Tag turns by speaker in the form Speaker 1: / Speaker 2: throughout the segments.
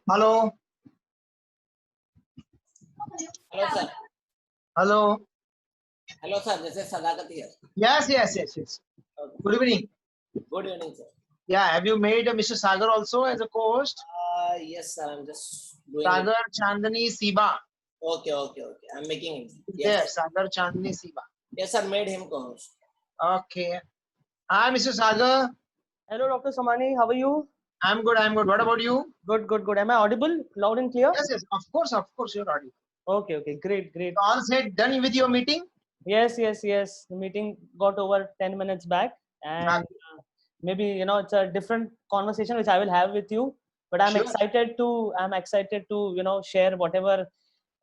Speaker 1: Hello.
Speaker 2: Hello, sir.
Speaker 1: Hello.
Speaker 2: Hello, sir. This is Sadakat here.
Speaker 1: Yes.
Speaker 2: Okay.
Speaker 1: Good evening.
Speaker 2: Good evening, sir.
Speaker 1: Yeah. Have you made Mr. Sagar also as a co-host?
Speaker 2: Yes, sir. I'm just doing
Speaker 1: Sagar
Speaker 2: it.
Speaker 1: Chandani Siba.
Speaker 2: Okay. I'm making it.
Speaker 1: There.
Speaker 2: Yes, sir.
Speaker 1: Sagar Chandani Siba.
Speaker 2: Yes, sir. Made him co-host.
Speaker 1: Okay. Hi, Mr. Sagar.
Speaker 3: Hello, Dr. Samani. How are you?
Speaker 1: I'm good. What about you?
Speaker 3: Good. Am I audible? Loud and clear?
Speaker 1: Yes. Of course, you're audible.
Speaker 3: Okay. Great.
Speaker 1: All set. Done with your meeting?
Speaker 3: Yes. The meeting got over 10 minutes back, and maybe it's a different conversation which I will have with you. But I'm
Speaker 1: Sure.
Speaker 3: excited to share whatever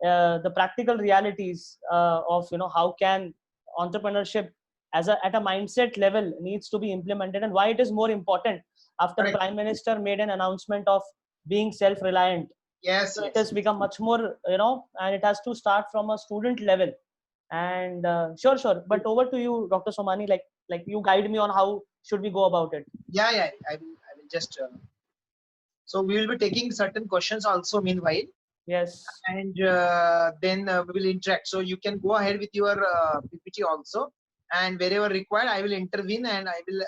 Speaker 3: the practical realities of how can entrepreneurship at a mindset level needs to be implemented, and why it is more important after
Speaker 1: Correct.
Speaker 3: Prime Minister made an announcement of being self-reliant.
Speaker 1: Yes.
Speaker 3: So it has become much more, and it has to start from a student level. And sure. But over to you, Dr. Somani. Like you guide me on how should we go about it.
Speaker 1: Yeah. I will just. So we will be taking certain questions also meanwhile.
Speaker 3: Yes.
Speaker 1: And then we will interact. So you can go ahead with your PPT also, and wherever required, I will intervene and I will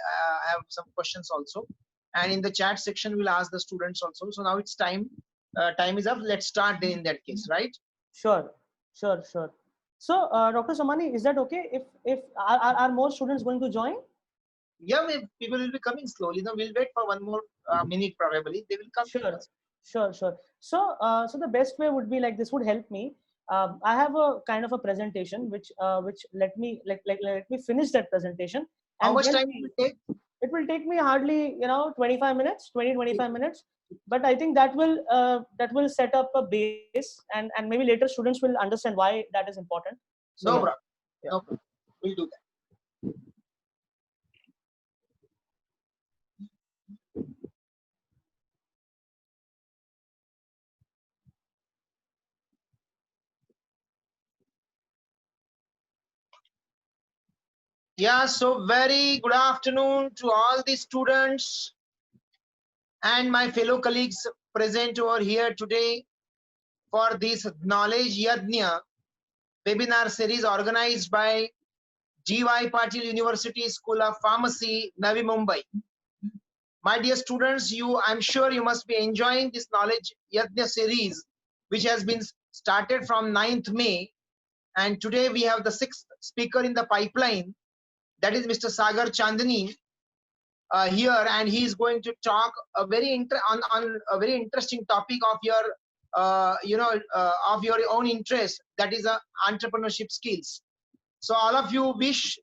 Speaker 1: have some questions also. And in the chat section, we'll ask the students also. So now it's time. Time is up. Let's start in that case, right?
Speaker 3: Sure. So, Dr. Somani, is that okay? If are more students going to join?
Speaker 1: Yeah, people will be coming slowly. Now we'll wait for one more minute probably. They will come.
Speaker 3: Sure. So, the best way would be like this would help me. I have a kind of a presentation which let me let me finish that presentation.
Speaker 1: How
Speaker 3: And
Speaker 1: much
Speaker 3: then
Speaker 1: time it will take?
Speaker 3: It will take me hardly 25 minutes, 25 minutes. But I think that will set up a base, and maybe later students will understand why that is important. So,
Speaker 1: No problem. No problem. We'll do that. Yeah, so very good afternoon to all the students and my fellow colleagues present over here today for this Knowledge Yajna webinar series organized by G.Y. Patil University School of Pharmacy, Navi Mumbai. My dear students, I'm sure you must be enjoying this Knowledge Yajna series, which has been started from 9th May. And today we have the 6th speaker in the pipeline. That is Mr. Sagar Chandani here, and he is going to talk on a very interesting topic of your of your own interest, that is entrepreneurship skills. So all of you wish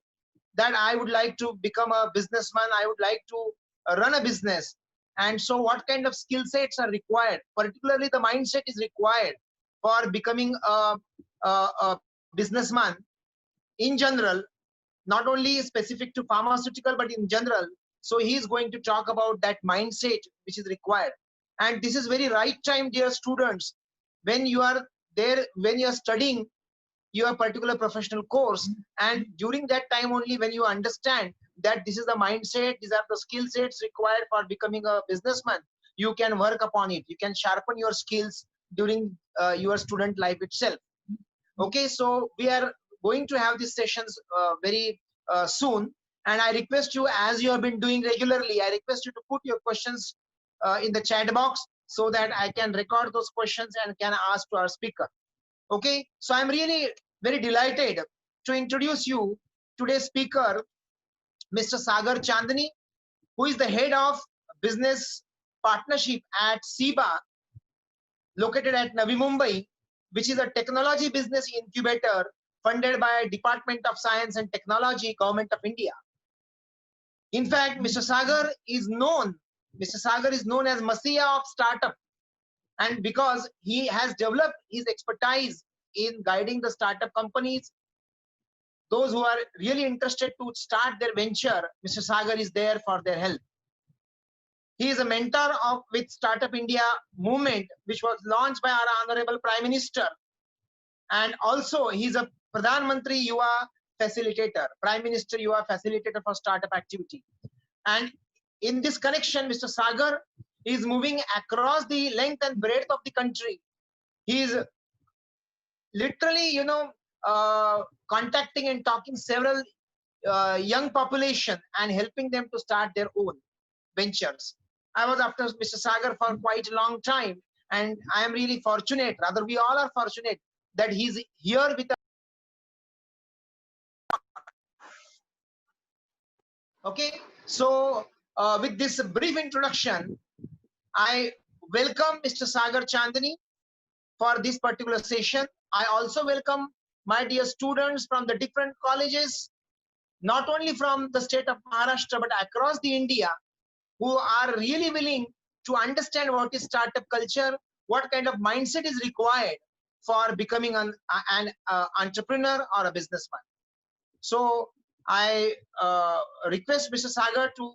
Speaker 1: that I would like to become a businessman, I would like to run a business. And so what kind of skill sets are required? Particularly the mindset is required for becoming a businessman in general, not only specific to pharmaceutical, but in general. So he is going to talk about that mindset which is required. And this is very right time, dear students, when you are there, when you are studying your particular professional course, and during that time only, when you understand that this is the mindset, these are the skill sets required for becoming a businessman, you can work upon it, you can sharpen your skills during your student life itself. Okay, so we are going to have these sessions very soon, and I request you, as you have been doing regularly, I request you to put your questions in the chat box so that I can record those questions and can ask to our speaker. Okay, so I'm really very delighted to introduce you today's speaker, Mr. Sagar Chandani, who is the head of business partnership at SIBA, located at Navi Mumbai, which is a technology business incubator funded by Department of Science and Technology, Government of India. In fact, Mr. Sagar is known as Messiah of Startup, and because he has developed his expertise in guiding the startup companies, those who are really interested to start their venture, Mr. Sagar is there for their help. He is a mentor of with Startup India movement, which was launched by our Honorable Prime Minister. And also he's a Pradhan Mantri Yuva Facilitator, Prime Minister Yuva Facilitator for startup activity. And in this connection, Mr. Sagar is moving across the length and breadth of the country. He is literally, contacting and talking several young population and helping them to start their own ventures. I was after Mr. Sagar for quite a long time, and I am really fortunate, rather we all are fortunate that he's here with us. Okay, so with this brief introduction, I welcome Mr. Sagar Chandani for this particular session. I also welcome my dear students from the different colleges, not only from the state of Maharashtra, but across the India, who are really willing to understand what is startup culture, what kind of mindset is required for becoming an entrepreneur or a businessman. So I request Mr. Sagar to.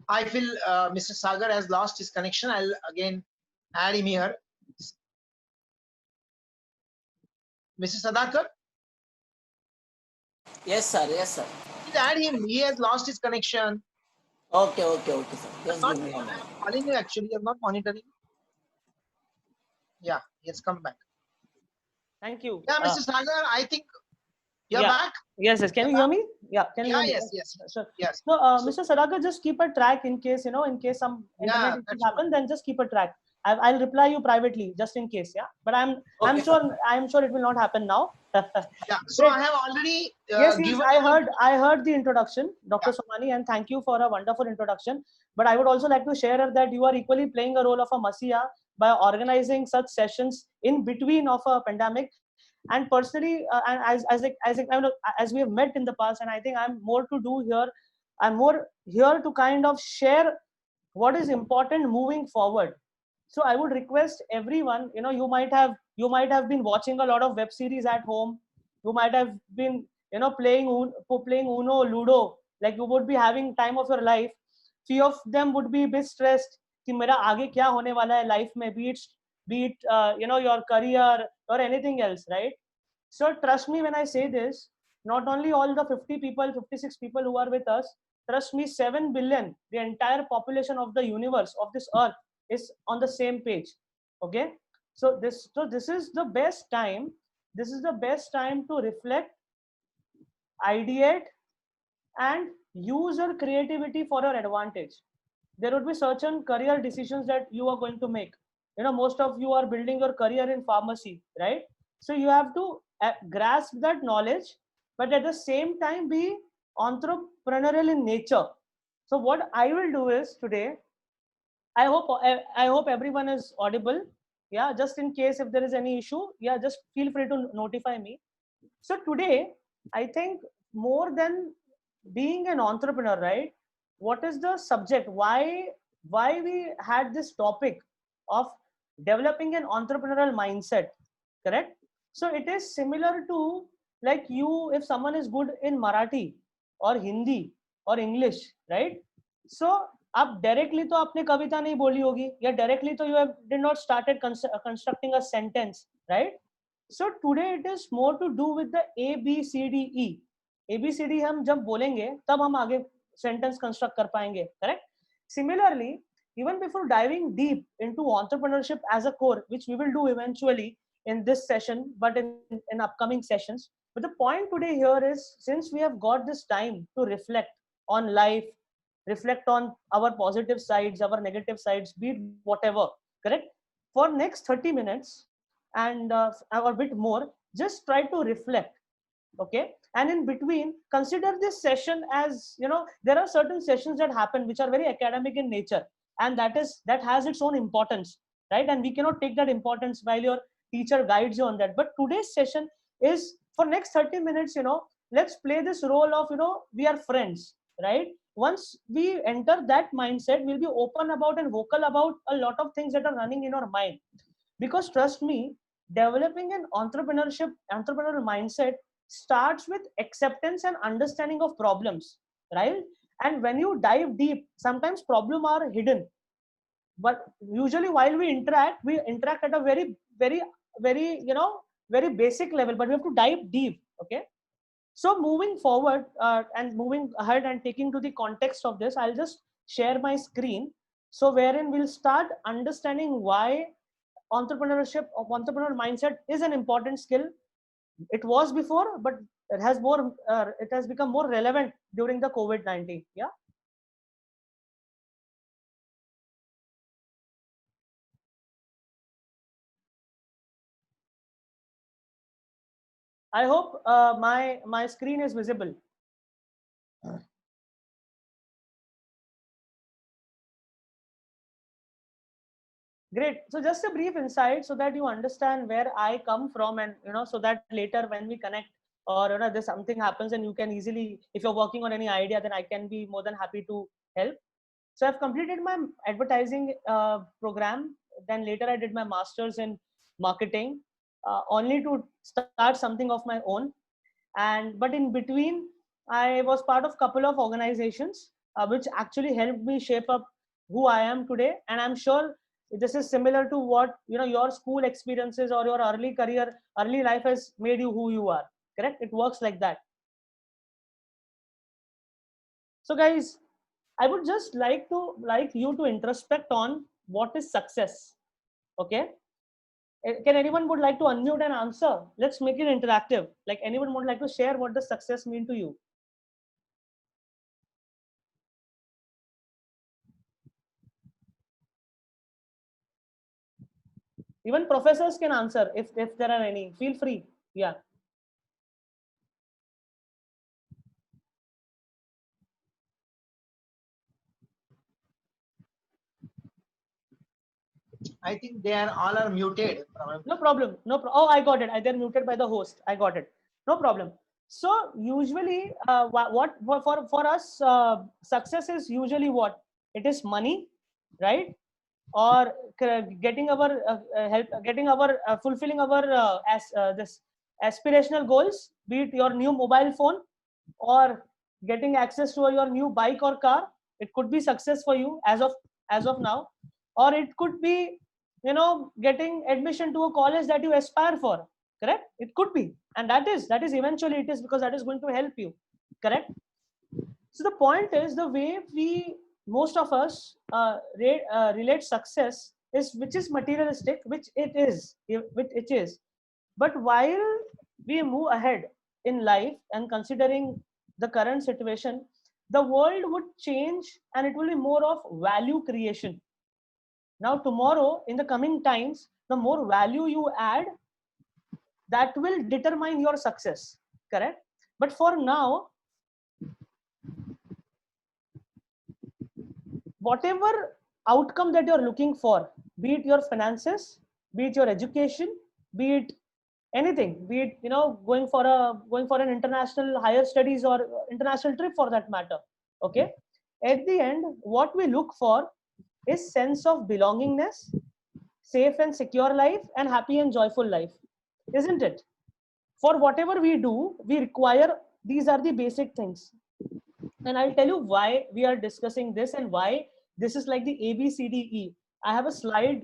Speaker 1: I feel Mr. Sagar has lost his connection. I'll again add him here. Mr. Sadakar,
Speaker 2: Yes, sir. Yes, sir.
Speaker 1: please add him. He has lost his connection.
Speaker 2: Okay, sir. Just
Speaker 1: Not
Speaker 2: give me a minute.
Speaker 1: calling you actually. I'm not monitoring. Yeah, he has come back.
Speaker 3: Thank you.
Speaker 1: Yeah, Mr. Sagar, I think you're
Speaker 3: yeah.
Speaker 1: back.
Speaker 3: Yes, yes. Can you hear me? Yeah, can you
Speaker 1: Yeah,
Speaker 3: hear me?
Speaker 1: yes, yes,
Speaker 3: Sure.
Speaker 1: yes.
Speaker 3: So, Mr. Sadaka, just keep a track in case, in case some internet issues
Speaker 1: that's
Speaker 3: happen, then just keep a track. I'll reply you privately just in case. Yeah, but I'm
Speaker 2: Okay,
Speaker 3: sure it will not happen now.
Speaker 1: Yeah, so
Speaker 3: Great.
Speaker 1: I have already
Speaker 3: Yes,
Speaker 1: given.
Speaker 3: I heard the introduction, Dr. Somani, and thank you for a wonderful introduction. But I would also like to share that you are equally playing a role of a masiya by organizing such sessions in between of a pandemic. And personally, and as we have met in the past, and I think I'm more to do here. I'm more here to kind of share what is important moving forward. So I would request everyone, you might have been watching a lot of web series at home. You might have been, playing Uno, Ludo, like you would be having time of your life. Few of them would be a bit stressed कि मेरा आगे क्या होने वाला है life में, be it your career or anything else, right? So trust me when I say this, not only all the 50 people, 56 people who are with us, trust me, 7 billion, the entire population of the universe, of this earth, is on the same page. Okay. So this is the best time. This is the best time to reflect, ideate, and use your creativity for your advantage. There would be certain career decisions that you are going to make. Most of you are building your career in pharmacy, right? So you have to grasp that knowledge, but at the same time be entrepreneurial in nature. So what I will do is today, I hope everyone is audible. Yeah, just in case if there is any issue, yeah, just feel free to notify me. So today, I think more than being an entrepreneur, right? What is the subject? Why we had this topic of developing an entrepreneurial mindset, correct? So it is similar to like you, if someone is good in Marathi or Hindi or English, right? So आप directly तो आपने कविता नहीं बोली होगी, या directly तो you did not started constructing a sentence, right? So today it is more to do with the A B C D E. A B C D हम जब बोलेंगे तब हम आगे sentence construct कर पाएंगे, correct? Similarly, even before diving deep into entrepreneurship as a core, which we will do eventually in this session, but in upcoming sessions. But the point today here is, since we have got this time to reflect on life, reflect on our positive sides, our negative sides, be it whatever, correct? For next 30 minutes and or a bit more, just try to reflect, okay? And in between, consider this session as, there are certain sessions that happen which are very academic in nature, and that has its own importance, right? And we cannot take that importance while your teacher guides you on that. But today's session is for next 30 minutes, let's play this role of, we are friends, right? Once we enter that mindset, we'll be open about and vocal about a lot of things that are running in our mind. Because trust me, developing an entrepreneurial mindset starts with acceptance and understanding of problems, right? And when you dive deep, sometimes problems are hidden, but usually while we interact at a very, very, very, very basic level, but we have to dive deep, okay? So moving forward and moving ahead and taking to the context of this, I'll just share my screen, so wherein we'll start understanding why entrepreneurial mindset is an important skill. It was before, but it has become more relevant during the COVID-19. Yeah. I hope my screen is visible. Great. So just a brief insight so that you understand where I come from, and so that later when we connect, or there's something happens and you can easily, if you're working on any idea, then I can be more than happy to help. So I've completed my advertising program. Then later I did my master's in marketing, only to start something of my own. But in between, I was part of couple of organizations which actually helped me shape up who I am today. And I'm sure this is similar to what your school experiences or your early life has made you who you are. Correct? It works like that. So guys, I would just like you to introspect on what is success. Okay. Can anyone would like to unmute and answer? Let's make it interactive. Like, anyone would like to share what does success mean to you? Even professors can answer if there are any. Feel free. Yeah.
Speaker 1: I think they are all are muted.
Speaker 3: No problem. Oh, I got it. They're muted by the host. I got it. No problem. So usually, what for us, success is usually what? It is money, right? Or getting our fulfilling our this aspirational goals, be it your new mobile phone, or getting access to your new bike or car. It could be success for you as of now, or it could be getting admission to a college that you aspire for. Correct? It could be, and that is eventually it is, because that is going to help you. Correct? So the point is, the way we, most of us relate success is, which is materialistic, which it is. But while we move ahead in life and considering the current situation, the world would change and it will be more of value creation. Now, tomorrow, in the coming times, the more value you add, that will determine your success. Correct? But for now, whatever outcome that you're looking for, be it your finances, be it your education, be it anything, be it going for an international higher studies or international trip for that matter. Okay, at the end, what we look for is sense of belongingness, safe and secure life, and happy and joyful life, isn't it? For whatever we do, we require, these are the basic things. And I'll tell you why we are discussing this, and why This is like the ABCDE. I have a slide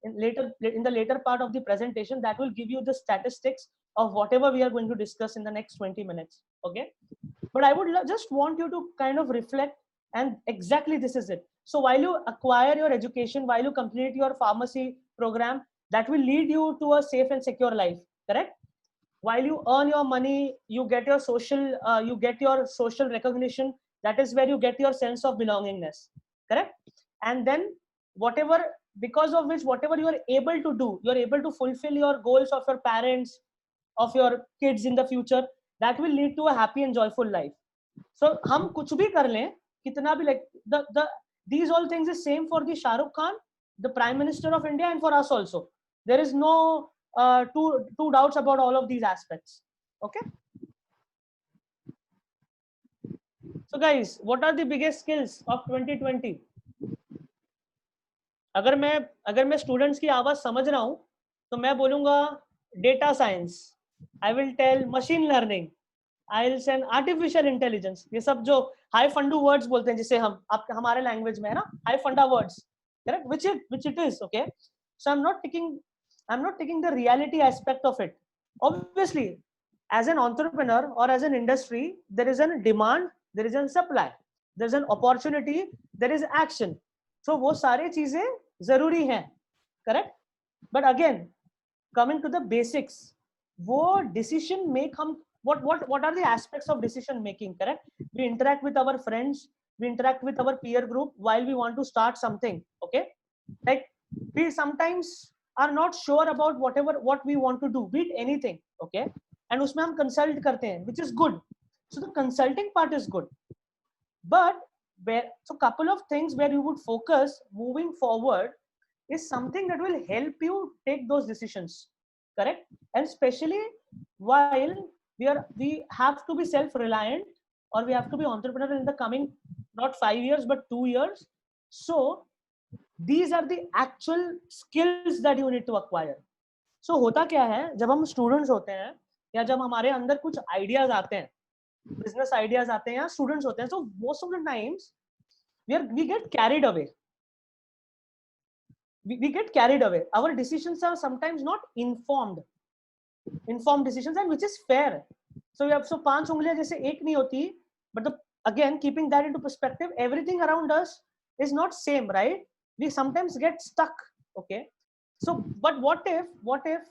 Speaker 3: in the later part of the presentation that will give you the statistics of whatever we are going to discuss in the next 20 minutes. Okay, but I would just want you to kind of reflect, and exactly this is it. So while you acquire your education, while you complete your pharmacy program, that will lead you to a safe and secure life, correct? While you earn your money, you get your social recognition. That is where you get your sense of belongingness, correct? And then whatever, because of which whatever you are able to do, you are able to fulfill your goals of your parents, of your kids in the future. That will lead to a happy and joyful life. So हम कुछ भी कर लें, कितना भी, like these all things is same for the Shah Rukh Khan, the Prime Minister of India, and for us also. There is no two doubts about all of these aspects. Okay. So guys, what are the biggest skills of 2020? अगर मैं students की आवाज समझ रहा हूं तो मैं बोलूंगा data science, I will tell machine learning, I will send artificial intelligence. ये सब जो हाई फंडू वर्ड्स बोलते हैं, जिसे हम आप हमारे लैंग्वेज में है ना, हाई फंडा words, correct, which it is. Okay, so I'm not taking the reality aspect of it. Obviously, as an entrepreneur or as an industry, there is a demand, there is a supply, there is an opportunity, there is action. So वो सारे चीजें जरूरी हैं, correct. But again coming to the basics, वो decision make हम what are the aspects of decision making, correct? We interact with our friends, we interact with our peer group while we want to start something. Okay, like we sometimes are not sure about what we want to do, be it anything. Okay, and उसमें हम consult करते हैं, which is good. So the consulting part is good, but so couple of things where you would focus moving forward is something that will help you take those decisions, correct? And especially while we have to be self-reliant, or we have to be entrepreneurial in the coming not 5 years but 2 years. So these are the actual skills that you need to acquire. So होता क्या है, जब हम students होते हैं या जब हमारे अंदर कुछ आइडियाज आते हैं, बिजनेस आइडियाज आते हैं या स्टूडेंट्स होते हैं, so most of the times we get carried away. We get carried away. Our decisions are sometimes not informed decisions, and which is fair. So we have, so पांच उंगलियां जैसे एक नहीं होती, but again keeping that into perspective, everything around us is not same, right? We sometimes get stuck. Okay, so but what if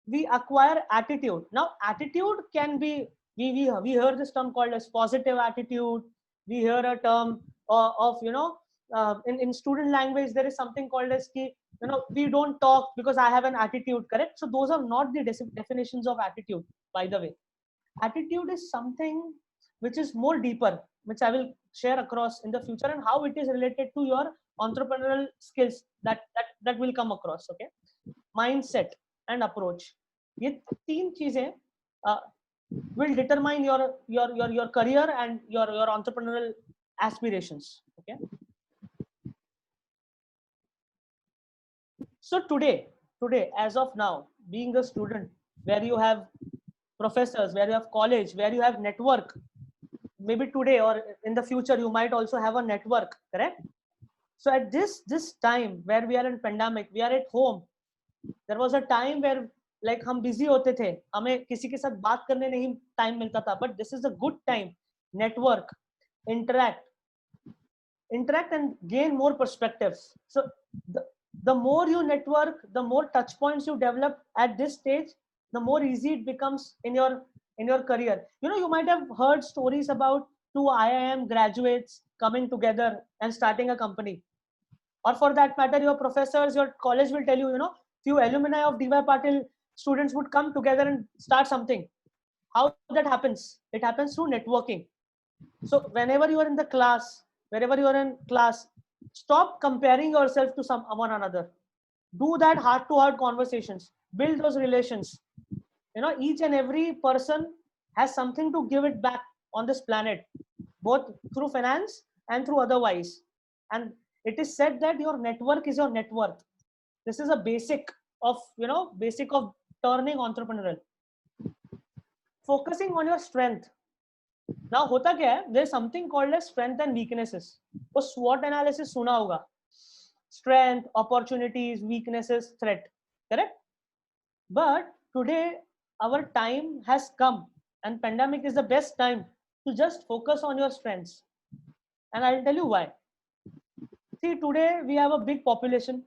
Speaker 3: we acquire attitude? Now attitude can be, we heard this term called as positive attitude. We hear a term of in student language there is something called as ki, we don't talk because I have an attitude, correct? So those are not the definitions of attitude, by the way. Attitude is something which is more deeper, which I will share across in the future, and how it is related to your entrepreneurial skills that will come across. Okay, mindset and approach, ये तीन चीजें will determine your career and your entrepreneurial aspirations. Okay, so today as of now, being a student where you have professors, where you have college, where you have network, maybe today or in the future you might also have a network, correct? So at this time where we are in pandemic, we are at home, there was a time where like हम busy होते थे, हमें किसी के साथ बात करने नहीं time मिलता था, but this is a good time, network, interact and gain more perspectives. So the more you network, the more touch points you develop at this stage, the more easy it becomes in your career. You might have heard stories about two IIM graduates coming together and starting a company, or for that matter your professors, your college will tell you, few alumni of DY Patil students would come together and start something. How that happens? It happens through networking. So whenever you are in the class, wherever you are in class, stop comparing yourself to one another. Do that heart-to-heart conversations. Build those relations. Each and every person has something to give it back on this planet, both through finance and through otherwise. And it is said that your network is your net worth. This is a basic of turning entrepreneurial. Focusing on your strength. Now होता क्या है, there is something called as strength and weaknesses. वो SWOT analysis सुना होगा, strength, opportunities, weaknesses, threat, correct? But today our time has come and pandemic is the best time to just focus on your strengths, and I'll tell you why. See, today we have a big population.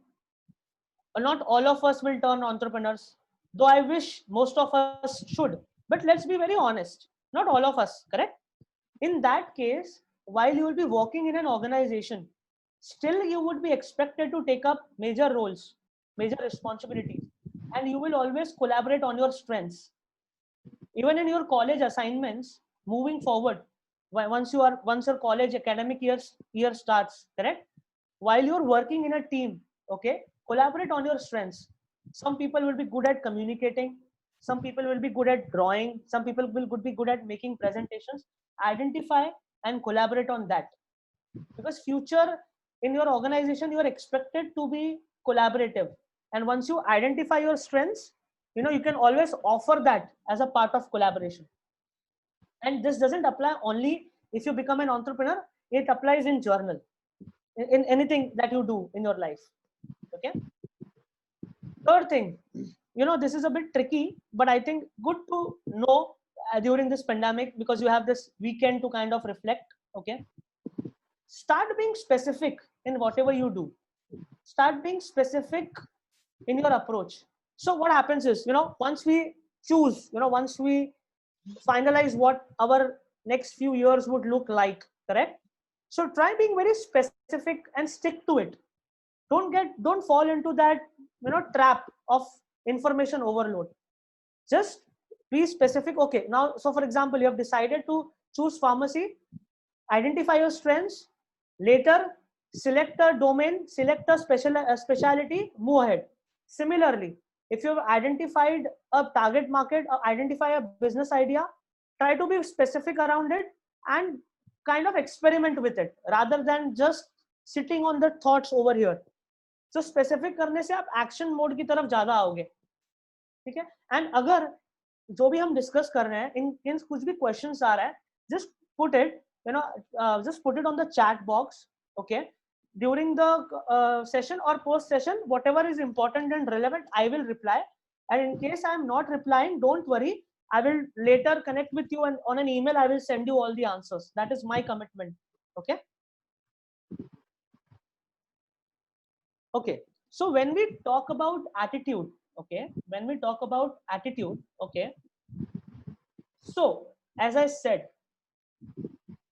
Speaker 3: Not all of us will turn entrepreneurs, though I wish most of us should, but let's be very honest, not all of us, correct? In that case, while you will be working in an organization, still you would be expected to take up major roles, major responsibilities, and you will always collaborate on your strengths. Even in your college assignments, moving forward, once your college academic year starts, correct? While you're working in a team, okay, collaborate on your strengths. Some people will be good at communicating, some people will be good at drawing, some people will be good at making presentations. Identify and collaborate on that, because future in your organization you are expected to be collaborative, and once you identify your strengths, you can always offer that as a part of collaboration. And this doesn't apply only if you become an entrepreneur, it applies in journal, in anything that you do in your life. Okay. Third thing, this is a bit tricky, but I think good to know during this pandemic, because you have this weekend to kind of reflect. Okay. Start being specific in whatever you do. Start being specific in your approach. So what happens is, once we choose, once we finalize what our next few years would look like, correct? So try being very specific and stick to it. Don't fall into that trap of information overload. Just be specific. Okay, now, so for example, you have decided to choose pharmacy. Identify your strengths. Later, select a domain, select a specialty, move ahead. Similarly, if you've identified a target market, identify a business idea, try to be specific around it and kind of experiment with it rather than just sitting on the thoughts over here. So specific करने से आप action mode की तरफ ज़्यादा आओगे, ठीक है? And अगर जो भी हम discuss कर रहे हैं, in कुछ भी questions आ रहा है, just put it, just put it on the chat box, okay? During the session or post session, whatever is important and relevant, I will reply. And in case I am not replying, don't worry. I will later connect with you, and on an email, I will send you all the answers. That is my commitment. Okay. Okay. So when we talk about attitude, okay, okay. So as I said,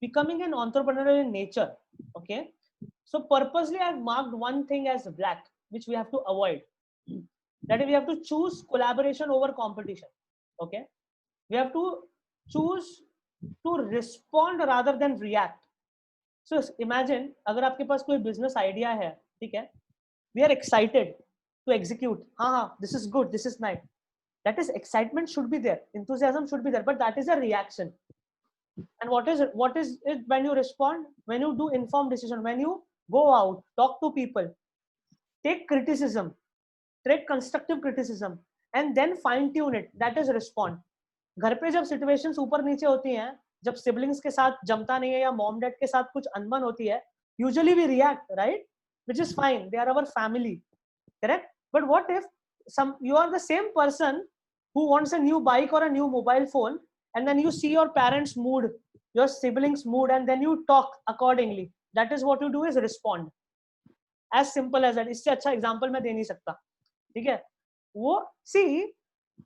Speaker 3: becoming an entrepreneur in nature, okay. So purposely I've marked one thing as black, which we have to avoid. That is, we have to choose collaboration over competition. Okay. We have to choose to respond rather than react. So imagine, अगर आपके पास कोई business idea है, ठीक है? We are excited to execute. This is good, this is nice. That is, excitement should be there, enthusiasm should be there, but that is a reaction. And what is it when you respond? When you do informed decision, when you go out, talk to people, take criticism, take constructive criticism, and then fine tune it. That is respond. घर पे जब situations ऊपर नीचे होती हैं, जब siblings के साथ जमता नहीं है या mom dad के साथ कुछ अनबन होती है, usually we react, right? Which is fine. They are our family, correct? But what if you are the same person who wants a new bike or a new mobile phone, and then you see your parents' mood, your siblings' mood, and then you talk accordingly? That is what you do, is respond. As simple as that. इससे अच्छा example मैं दे नहीं सकता, ठीक है? वो see,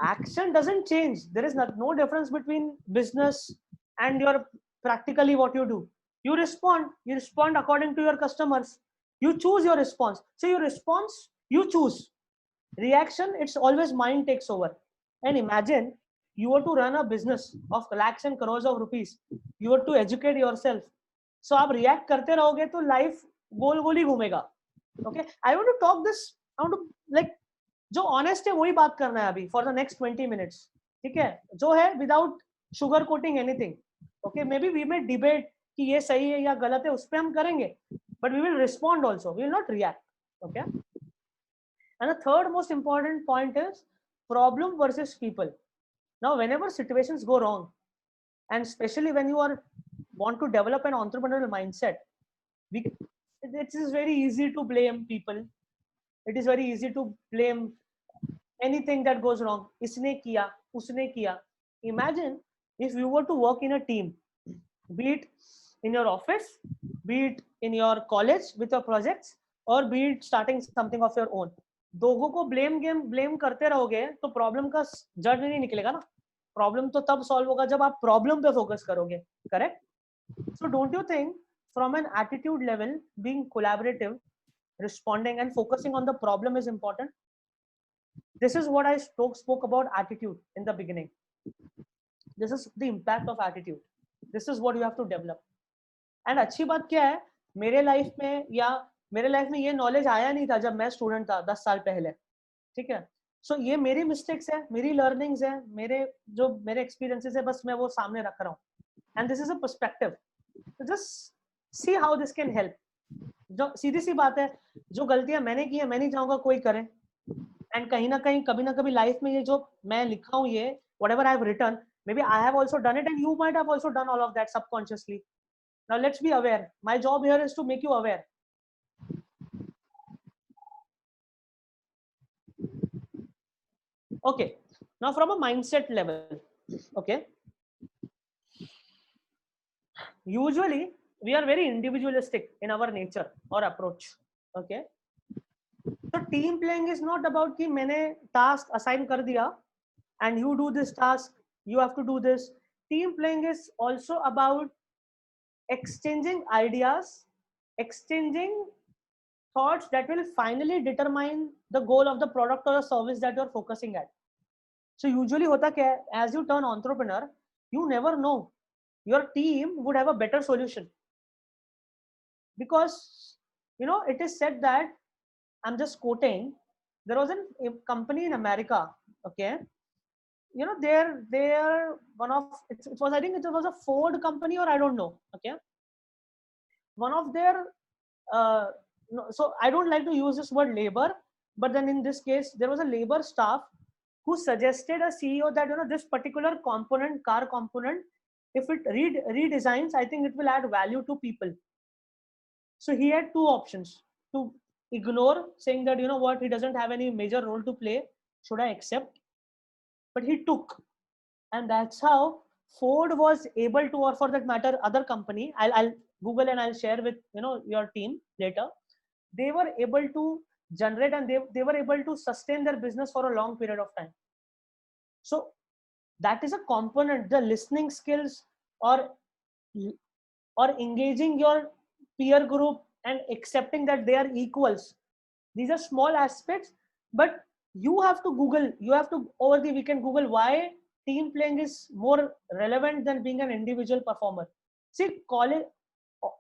Speaker 3: action doesn't change. There is no difference between business and your practically what you do. You respond according to your customers. You choose your response. So your response, you choose. Reaction, it's always mind takes over. And imagine you were to run a business of lakhs and crores of rupees. You were to educate yourself. So आप react करते रहोगे तो life गोल गोल ही घूमेगा. Okay, I want to talk this. I want to like जो honest है वही बात करना है अभी for the next 20 minutes. ठीक है, जो है without sugar coating anything. Okay, maybe we may debate कि ये सही है या गलत है, उस पे हम करेंगे, but we will respond also. We will not react. Okay. And the third most important point is problem versus people. Now, whenever situations go wrong, and especially when you are want to develop an entrepreneurial mindset, it is very easy to blame people. It is very easy to blame anything that goes wrong. Isne kiya, usne kiya. Imagine if you were to work in a team, be it in your office, be it in your college with your projects, or be it starting something of your own. दोगों को blame करते रहोगे तो problem का जड़ नहीं निकलेगा ना. Problem तो तब सॉल्व होगा जब आप प्रॉब्लम पे फोकस करोगे. Correct? So don't you think from an attitude level, being collaborative, responding and focusing on the problem is important? This is what I spoke about attitude in the beginning. This is the impact of attitude. This is what you have to develop. And अच्छी बात क्या है, मेरे life में ये knowledge आया नहीं था जब मैं स्टूडेंट था 10 साल पहले. ठीक है? सो ये मेरी मिस्टेक्स है, मेरी लर्निंग्स है, मेरे एक्सपीरियंसेस है, बस मैं वो सामने रख रहा हूँ. And this is a perspective. Just see how this can help. जो सीधी सी बात है, जो गलतियां मैंने की है मैं नहीं चाहूंगा कोई करे. एंड कहीं ना कहीं कभी ना कभी लाइफ में ये जो मैं लिखा हूँ, ये whatever I have written, maybe I have also done it and you might have also done all of that subconsciously. Now let's be aware. My job here is to make you aware. Okay, now from a mindset level, okay, usually we are very individualistic in our nature or approach. Okay, so team playing is not about कि मैंने task assign कर दिया and you do this task, you have to do this. Team playing is also about exchanging ideas, exchanging thoughts that will finally determine the goal of the product or the service that you're focusing at. So usually hota kya hai, as you turn entrepreneur, you never know, your team would have a better solution, because it is said that, I'm just quoting, there was a company in America, okay, they're one of, it was, I think it was a Ford company, or I don't know, okay, one of their no, so I don't like to use this word labor, but then in this case there was a labor staff who suggested a CEO that this particular component, car component, if it redesigns, I think it will add value to people. So he had two options: to ignore, saying that what, he doesn't have any major role to play, should I accept? But he took, and that's how Ford was able to, or for that matter other company, I'll Google and I'll share with your team later, they were able to generate and they were able to sustain their business for a long period of time. So that is a component, the listening skills, or engaging your peer group and accepting that they are equals. These are small aspects, but you have to Google, over the weekend Google why team playing is more relevant than being an individual performer. See,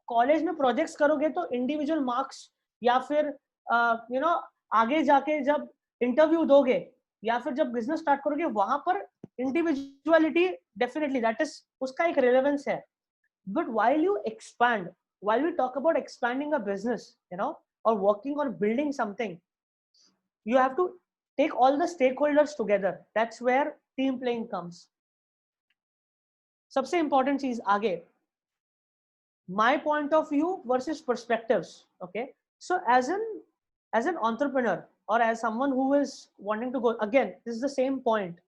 Speaker 3: college में projects करोगे तो individual marks, या फिर आगे जाके जब interview दोगे या फिर जब बिजनेस स्टार्ट करोगे, वहां पर इंडिविजुअलिटी डेफिनेटली दैट इज, उसका एक रेलेवेंस है. But while you expand, while we talk about expanding a business और वर्किंग और building something, you have to take all the stakeholders together. That's where team playing comes. सबसे important चीज आगे, my point of view versus perspectives. Okay, so as an entrepreneur, or as someone who is wanting to go, again this is the same point,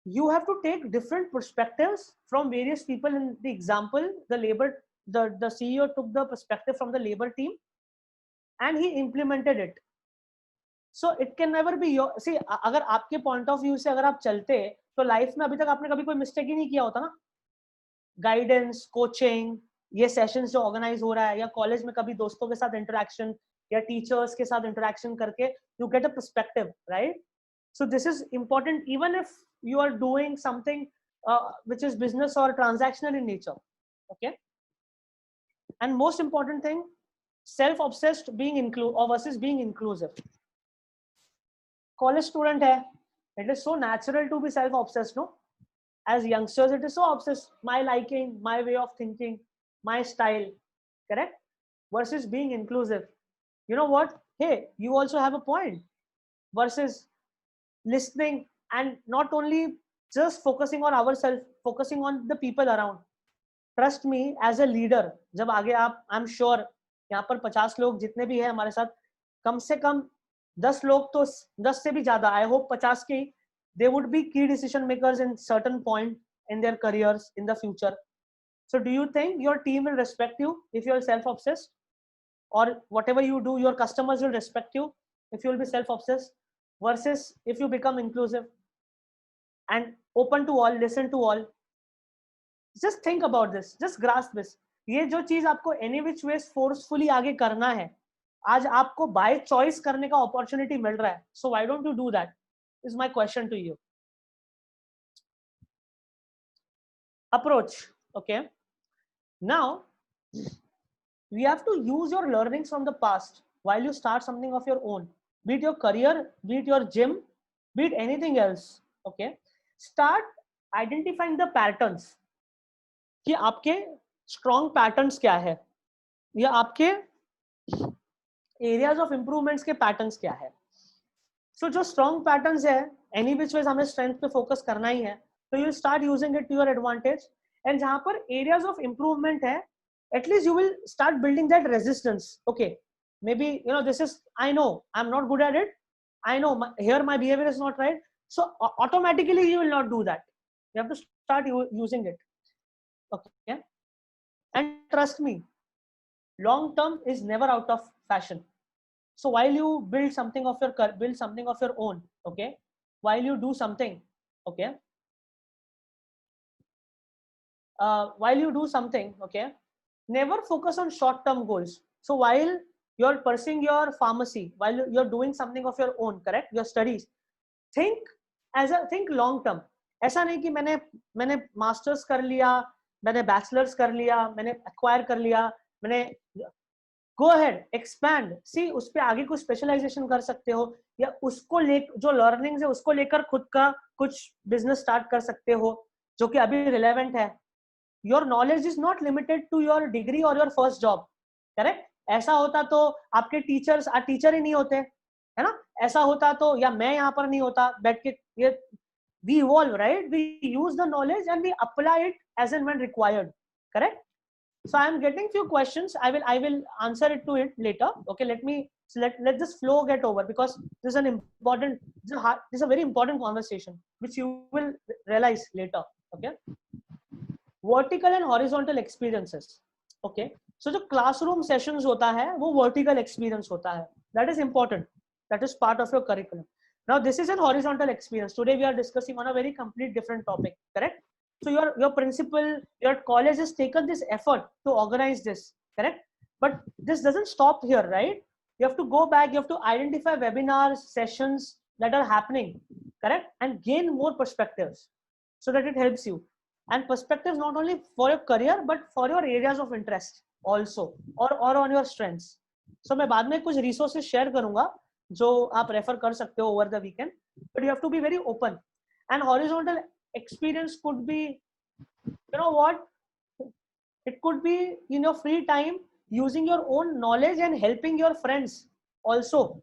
Speaker 3: you have to take different perspectives from various people. In the example, the CEO took the perspective from the labor team and he implemented it. So it can never be your, see, अगर आपके point of view से अगर आप चलते तो life में अभी तक आपने कभी कोई मिस्टेक ही नहीं किया होता ना. गाइडेंस, कोचिंग, ये सेशंस जो ऑर्गेनाइज हो रहा है, या कॉलेज में कभी दोस्तों के साथ इंटरेक्शन या टीचर्स के साथ इंटरेक्शन करके you get a perspective, right? So this is important even if you are doing something which is business or transactional in nature. Okay, and most important thing, self-obsessed being or versus being inclusive. College student hai, it is so natural to be self-obsessed, no? As youngsters, it is so obsessed, my liking, my way of thinking, my style, correct? Versus being inclusive, you know what, hey, you also have a point. Versus listening and not only just focusing on ourselves, focusing on the people around. Trust me, as a leader, जब आगे आप, I'm sure यहाँ पर 50 लोग जितने भी हैं हमारे साथ, कम से कम 10 लोग तो 10 से भी ज्यादा, I hope 50 के, they would be key decision makers in certain point in their careers in the future. So do you think your team will respect you if you are self-obsessed? Or whatever you do, your customers will respect you if you will be self-obsessed, versus if you become inclusive and open to all, listen to all? Just think about this, just grasp this. ये जो चीज आपको any which ways forcefully आगे करना है, आज आपको by choice करने का opportunity मिल रहा है. So why don't you do that? Is my question to you. Approach. Okay. Now we have to use your learnings from the past while you start something of your own, be it your career, be it your gym, be it anything else. Okay. Start identifying the patterns. कि आपके strong patterns क्या है, या आपके areas of improvements के patterns क्या है. So जो strong patterns है, any which ways हमें strength पे focus करना ही है, so you will start using it to your advantage. And जहाँ पर areas of improvement है, at least you will start building that resistance. Okay, maybe this is, I know I'm not good at it, I know here my behavior is not right, so automatically you will not do that. You have to start using it. Okay, and trust me, long term is never out of fashion. So while you build something of your own, okay, while you do something, okay, okay, never focus on short term goals. So while you're pursuing your pharmacy, while you're doing something of your own, correct, your studies, think long term. ऐसा नहीं कि मैंने masters कर लिया, मैंने bachelors कर लिया, मैंने एक्वायर कर लिया, मैंने go ahead, expand. See, उस पे आगे कुछ स्पेशलाइजेशन कर सकते हो, या उसको जो लर्निंग्स है उसको लेकर खुद का कुछ बिजनेस स्टार्ट कर सकते हो जो कि अभी रिलेवेंट है. Your knowledge is not limited to your degree or your first job, correct? ऐसा होता तो आपके टीचर ही नहीं होते, है ना? ऐसा होता तो, या मैं यहाँ पर नहीं होता बैठ के. ये we evolve, right? We use the knowledge and we apply it as and when required, correct? So I am getting few questions. I will answer it to it later. Okay, let this flow get over, because this is a very important conversation which you will realize later. Okay, vertical and horizontal experiences. Okay, so the classroom sessions hota hai, wo vertical experience hota hai. That is important. That is part of your curriculum. Now this is an horizontal experience. Today we are discussing on a very complete different topic, correct? So your principal, your college has taken this effort to organize this, correct? But this doesn't stop here, right? You have to go back, you have to identify webinars, sessions that are happening, correct? And gain more perspectives so that it helps you. And perspectives not only for your career, but for your areas of interest also, or on your strengths. So मैं बाद में कुछ resources share करूँगा जो आप refer कर सकते हो over the weekend, but you have to be very open. And horizontal experience could be, it could be in your free time using your own knowledge and helping your friends also,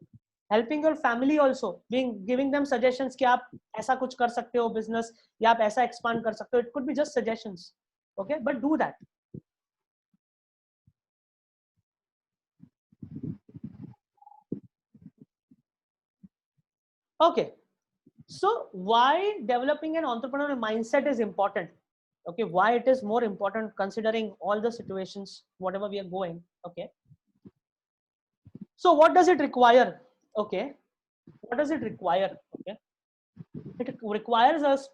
Speaker 3: helping your family also, giving them suggestions कि आप ऐसा कुछ कर सकते हो business, या आप ऐसा expand कर सकते हो. It could be just suggestions, okay, but do that. Okay, so why developing an entrepreneurial mindset is important? Okay, why it is more important considering all the situations, whatever we are going. Okay, so what does it require? Okay, what does it require? Okay, it requires us.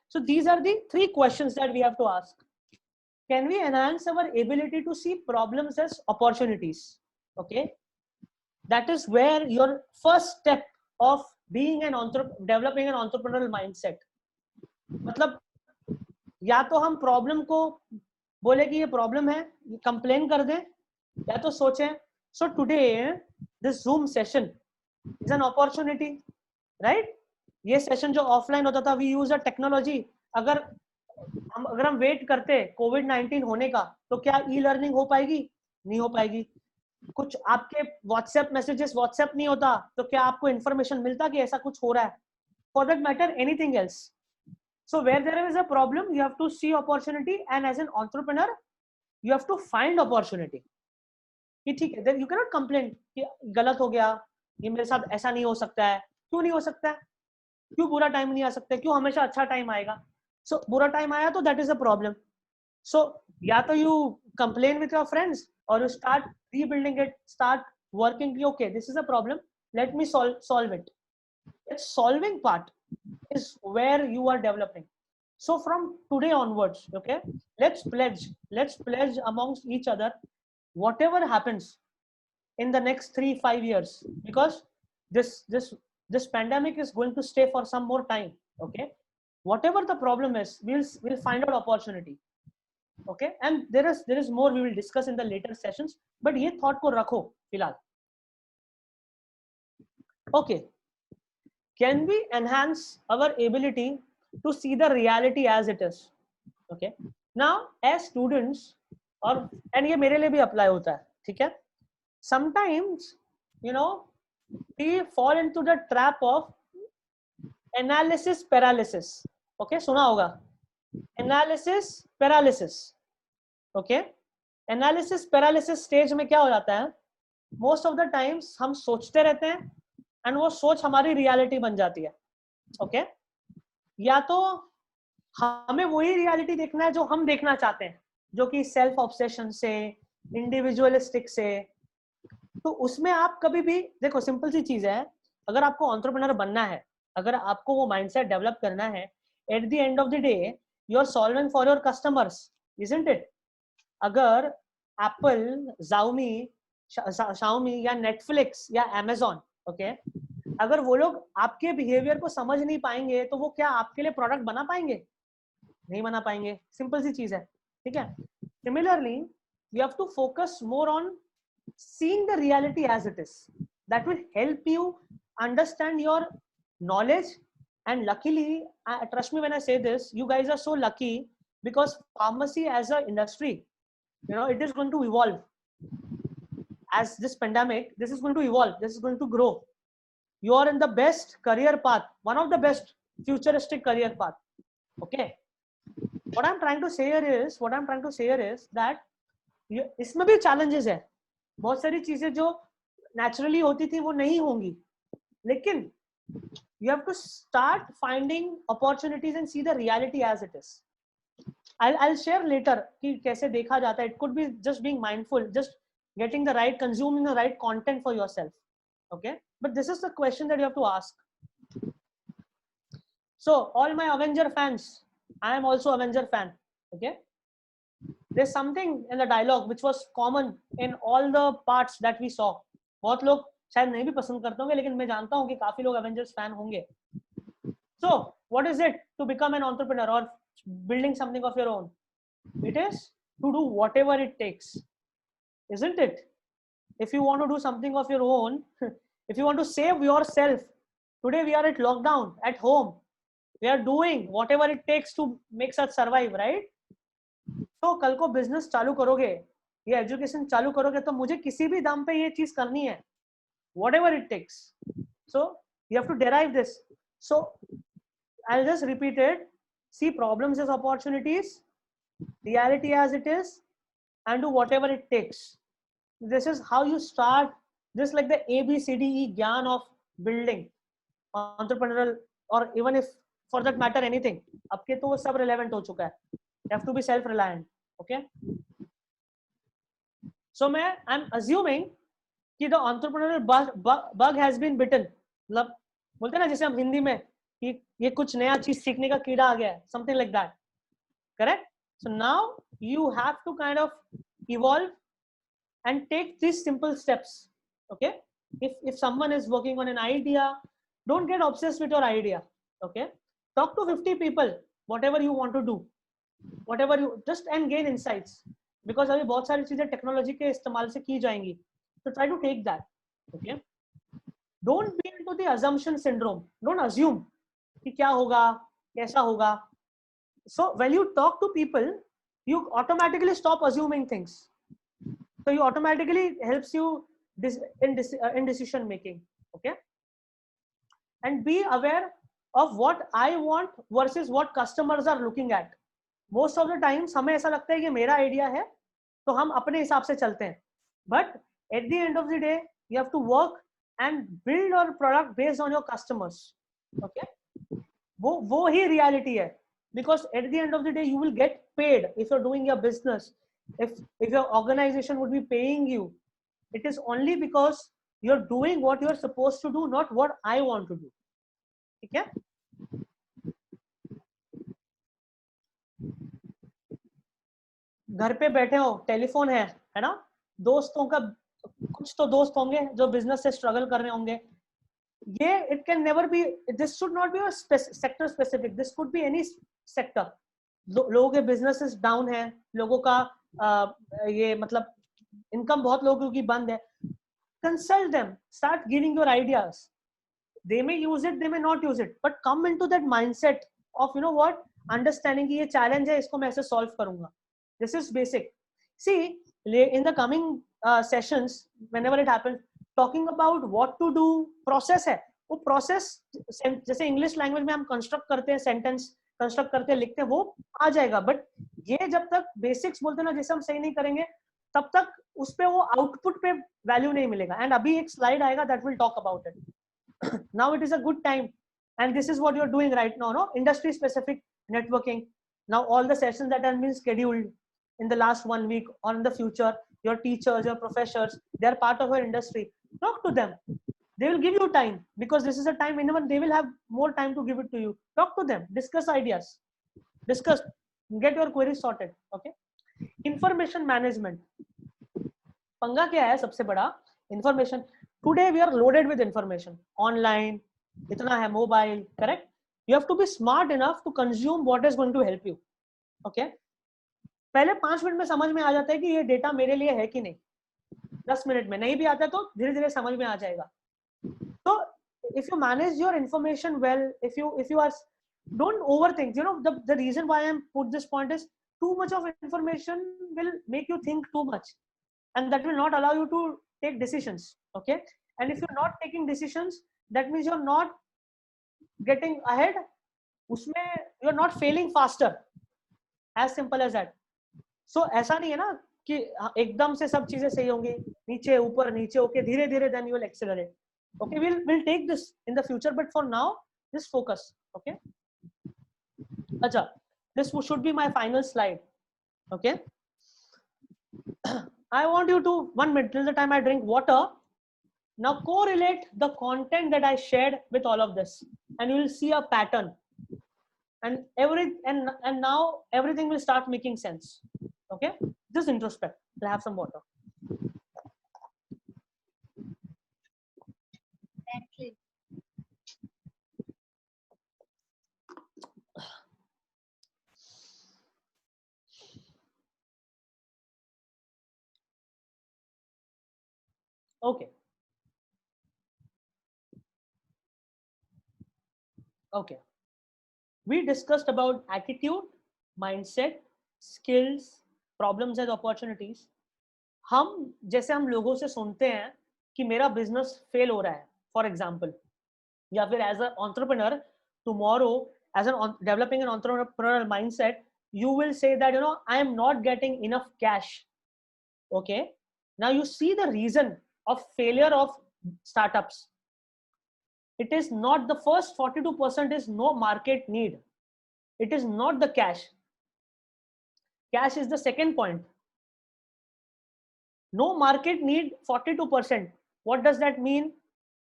Speaker 3: So these are the 3 questions that we have to ask. Can we enhance our ability to see problems as opportunities? Okay, that is where your first step of being developing an entrepreneurial mindset. मतलब या तो हम problem को बोले कि ये problem है, complain कर दें, या तो सोचें. So today this Zoom session is an opportunity, right? ये सेशन जो ऑफलाइन होता था, we use a technology. अगर हम वेट करते कोविड-19 होने का, तो क्या ई लर्निंग हो पाएगी? नहीं हो पाएगी. कुछ आपके व्हाट्सएप मैसेजेस व्हाट्सएप नहीं होता, तो क्या आपको इंफॉर्मेशन मिलता कि ऐसा कुछ हो रहा है? For that matter anything else. So where there is a problem, you have to see opportunity, and as an entrepreneur, you have to find opportunity. कि ठीक है, you cannot complain कि गलत हो गया, ये मेरे साथ ऐसा नहीं हो सकता है. क्यों नहीं हो सकता है? क्यों बुरा टाइम नहीं आ सकता? क्यों हमेशा अच्छा टाइम आएगा? So बुरा टाइम आया तो that is a problem. So या तो you complain with your friends, or you start rebuilding it, start working. Okay, this is a problem. Let me solve it. That solving part is where you are developing. So from today onwards, okay, let's pledge amongst each other, whatever happens in the next 3-5 years, because this pandemic is going to stay for some more time. Okay, whatever the problem is, we'll find out opportunity. Okay, and there is more we will discuss in the later sessions, but ye thought ko rakho filal. Okay, can we enhance our ability to see the reality as it is? Okay, now as students, और and ये मेरे लिए भी apply होता है, ठीक है? Sometimes, you know, we fall into the trap of analysis paralysis. Okay, सुना होगा analysis paralysis. Okay, analysis paralysis stage में क्या हो जाता है? Most of the times हम सोचते रहते हैं and वो सोच हमारी reality बन जाती है. Okay, या तो हमें वही रियलिटी देखना है जो हम देखना चाहते हैं, जो कि सेल्फ ऑब्सेशन से, इंडिविजुअलिस्टिक से. तो उसमें आप कभी भी देखो, सिंपल सी चीज है, अगर आपको एंटरप्रेन्योर बनना है, अगर आपको वो माइंडसेट डेवलप करना है, at the end of the day you are solving for your customers, isn't it? अगर एप्पल, Xiaomi या नेटफ्लिक्स या Amazon, ओके, अगर वो लोग आपके बिहेवियर को समझ नहीं पाएंगे तो वो क्या आपके लिए प्रोडक्ट बना पाएंगे? नहीं बना पाएंगे. सिंपल सी चीज है, ठीक है? Similarly you have to focus more on seeing the reality as it is. That will help you understand your knowledge. And luckily, trust me when I say this, you guys are so lucky, because pharmacy as an industry, you know, it is going to evolve. As this pandemic, this is going to evolve, this is going to grow. You are in the best career path, one of the best futuristic career path. Okay, what I'm trying to say here is that इसमें भी challenges है. बहुत सारी चीजें जो naturally होती थी वो नहीं होंगी, लेकिन you have to start finding opportunities and see the reality as it is. I'll share later कि कैसे देखा जाता है. It could be just being mindful, just getting the right, consuming the right content for yourself. Okay, but this is the question that you have to ask. So all my Avenger fans, I am also Avenger fan. Okay, there's something in the dialogue which was common in all the parts that we saw. बहुत लोग शायद नहीं भी पसंद करते होंगे, लेकिन मैं जानता हूँ कि काफी लोग Avengers fan होंगे. So what is it to become an entrepreneur or building something of your own? It is to do whatever it takes, isn't it? If you want to do something of your own, if you want to save yourself, today we are at lockdown at home, we are doing whatever it takes to make us survive, right? तो कल को business चालू करोगे, ये education चालू करोगे, तो मुझे किसी भी दाम पे ये चीज करनी है, whatever it takes. So you have to derive this. So I'll just repeat it. See problems as opportunities, reality as it is, and do whatever it takes. This is how you start, just like the ABCDE gyan of building entrepreneurial, or even if for that matter anything. अब के तो वो सब relevant हो चुका है. You have to be self-reliant. Okay. So I'm assuming कि the entrepreneurial bug has been bitten. मतलब बोलते हैं ना जैसे हम हिंदी में कि ये कुछ नया चीज सीखने का कीड़ा आ गया है, something like that. Correct? So now you have to kind of evolve and take these simple steps. Okay. If someone is working on an idea, don't get obsessed with your idea. Okay. Talk to 50 people, whatever you want to do, whatever you just, and gain insights, because अभी बहुत सारी चीजें technology के इस्तेमाल से की जाएंगी. So try to take that. Okay. Don't be into the assumption syndrome. Don't assume कि क्या होगा, कैसा होगा. So when you talk to people, you automatically stop assuming things. So you automatically helps you in decision making. Okay. And be aware of what I want versus what customers are looking at. Most of the times हमें ऐसा लगता है कि मेरा idea है तो हम अपने हिसाब से चलते हैं, but at the end of the day you have to work and build your product based on your customers. Okay, वो ही reality है, because at the end of the day you will get paid if you're doing your business. If your organization would be paying you, it is only because you're doing what you're supposed to do, not what I want to do. ठीक है? घर पे बैठे हो, telephone है ना, दोस्तों का कुछ तो दोस्त होंगे जो बिजनेस से स्ट्रगल कर रहे होंगे. ये it can never be, this should not be sector specific, this could be any sector. लोगों के बिजनेसेस डाउन है, लोगों का ये मतलब इनकम बहुत लोगों की बंद है. Consult them, start giving your ideas. They may use it, they may not use it, but come into that mindset of, you know what, understanding कि ये challenge है, इसको मैं ऐसे solve करूंगा. This is basic. See, in the coming sessions, whenever it happens, talking about what to do, process है. वो process जैसे English language में हम construct करते हैं, sentence construct करते हैं, लिखते हैं, वो आ जाएगा. But ये जब तक basics बोलते हैं ना, जैसे हम सही नहीं करेंगे, तब तक उस पे वो आउटपुट पे वैल्यू नहीं मिलेगा. एंड अभी एक स्लाइड आएगा that will talk about it. Now it is a good time, and this is what you're doing right now, no? Industry specific networking. Now all the sessions that have been scheduled in the last 1 week or in the future, your teachers, your professors, they are part of your industry. Talk to them. They will give you time, because this is a time whenever they will have more time to give it to you. Talk to them, discuss ideas, discuss, get your queries sorted. Okay, information management. पंगा क्या है सबसे बड़ा? Information. Today we are loaded with information online, इतना है mobile, correct? You have to be smart enough to consume what is going to help you. Okay, पहले 5 minute में समझ में आ जाता है कि ये डेटा मेरे लिए है कि नहीं. 10 मिनट में नहीं भी आता है तो धीरे धीरे समझ में आ जाएगा. So if you manage your information well, if you are, don't overthink. You know, the reason why I am put this point is too much of information will make you think too much, and that will not allow you to take decisions. Okay, and if you're not taking decisions, that means you're not getting ahead. उसमें you're not failing faster. As simple as that. So ऐसा नहीं है ना कि एकदम से सब चीजें सही होंगी, नीचे ऊपर नीचे होके धीरे धीरे then you will accelerate. Okay, we'll take this in the future, but for now just focus. Okay, अच्छा, this should be my final slide. Okay, I want you to 1 minute till the time I drink water. Now correlate the content that I shared with all of this, and you will see a pattern. And now everything will start making sense. Okay, just introspect. I'll have some water. Okay. Okay. We discussed about attitude, mindset, skills, problems and opportunities. हम जैसे हम लोगों से सुनते हैं कि मेरा business fail हो रहा है, फॉर एग्जाम्पल, या फिर as a entrepreneur tomorrow, as an developing an entrepreneurial mindset, you will say that, you know, I am not getting enough cash. Okay, now you see the reason of failure of startups. It is not the first 42% is no market need. It is not the cash. Cash is the second point. No market need 42%. What does that mean?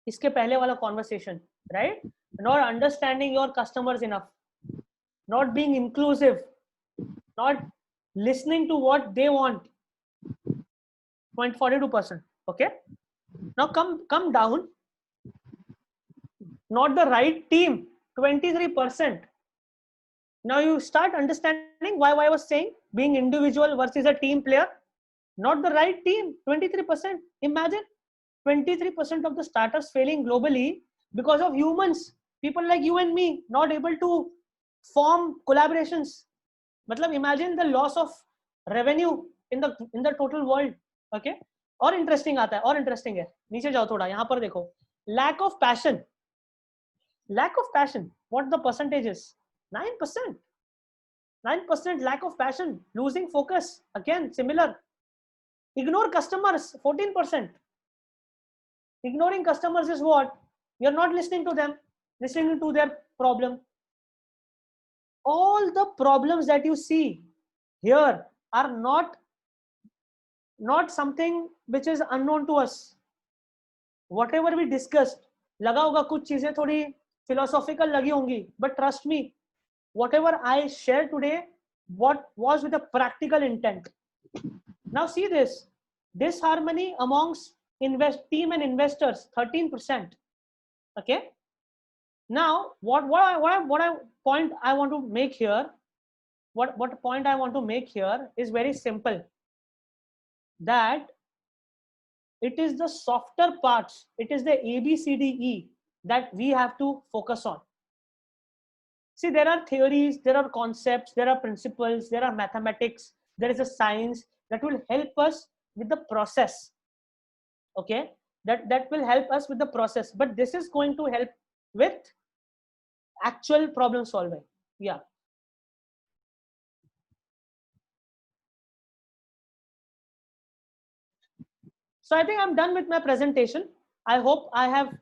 Speaker 3: इसके पहले वाला conversation, right? Not understanding your customers enough, not being inclusive, not listening to what they want. 0.42%. Okay. Now come down. Not the right team. 23%. Now you start understanding why I was saying being individual versus a team player. Not the right team. 23%. Imagine 23% of the startups failing globally because of humans. People like you and me not able to form collaborations. मतलब imagine the loss of revenue in the total world. Okay. और interesting आता है, और interesting है. नीचे जाओ थोड़ा, यहाँ पर देखो. Lack of passion. what the percentage is? 9%. 9% lack of passion, losing focus. Again, similar. Ignore customers, 14%. Ignoring customers is what? You're not listening to them, listening to their problem. All the problems that you see here are not something which is unknown to us. Whatever we discussed, लगा होगा कुछ चीजें थोड़ी philosophical लगी होंगी, but trust me, whatever I share today, what was with a practical intent. Now see this disharmony amongst team and investors, 13%. Okay. Now what point I want to make here, what point I want to make here is very simple, that it is the softer parts, it is the ABCDE that we have to focus on. See, there are theories, there are concepts, there are principles, there are mathematics, there is a science that will help us with the process. Okay, that will help us with the process, but this is going to help with actual problem solving. Yeah. So I think I'm done with my presentation. I hope I have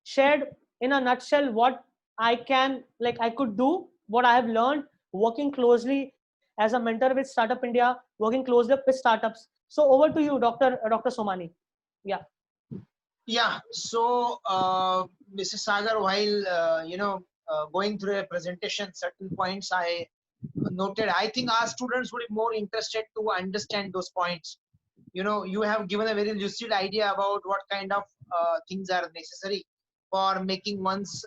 Speaker 3: shared in a nutshell what I could do, what I have learned working closely as a mentor with Startup India, working closely with startups. So over to you, Dr. Somani. Yeah.
Speaker 1: Yeah. So, Mrs. Sagar, while going through a presentation, certain points I noted. I think our students would be more interested to understand those points. You have given a very lucid idea about what kind of things are necessary for making one's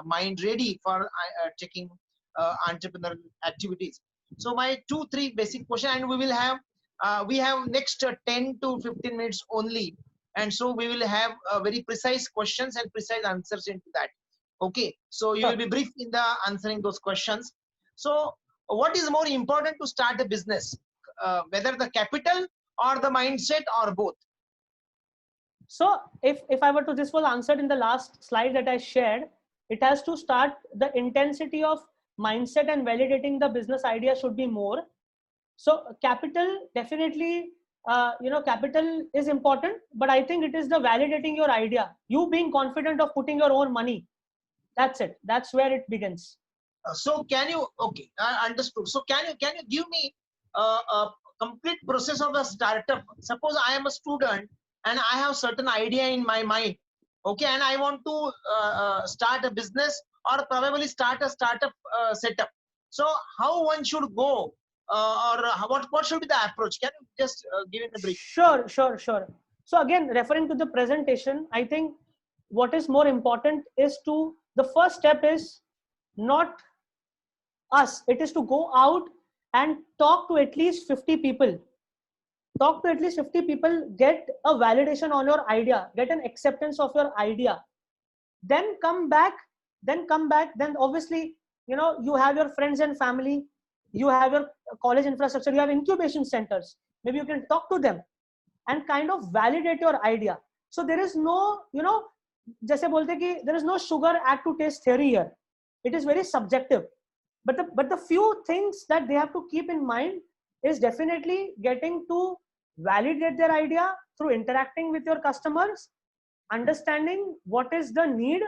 Speaker 1: mind ready for taking entrepreneurial activities. So my 2-3 basic questions, and we have next 10 to 15 minutes only, and so we will have very precise questions and precise answers into that. Okay, so you will be brief in the answering those questions. So what is more important to start a business, whether the capital or the mindset or both?
Speaker 3: So if I were to, this was answered in the last slide that I shared, it has to start, the intensity of mindset and validating the business idea should be more. So capital, definitely, capital is important, but I think it is the validating your idea, you being confident of putting your own money. That's it. That's where it begins.
Speaker 1: So can you, okay, I understood. So can you give me a complete process of a startup? Suppose I am a student and I have certain idea in my mind, okay, and I want to start a business or probably start a startup setup. So how one should go, or what should be the approach? Can you just give it a brief?
Speaker 3: Sure. So again, referring to the presentation, I think what is more important is the first step is not us. It is to go out and talk to at least 50 people. Talk to at least 50 people, get a validation on your idea, get an acceptance of your idea. Then come back, then obviously, you have your friends and family, you have your college infrastructure, you have incubation centers. Maybe you can talk to them and kind of validate your idea. So there is no, jaise bolte ki there is no sugar add to taste theory here. It is very subjective. But the few things that they have to keep in mind is definitely getting to validate their idea through interacting with your customers, understanding what is the need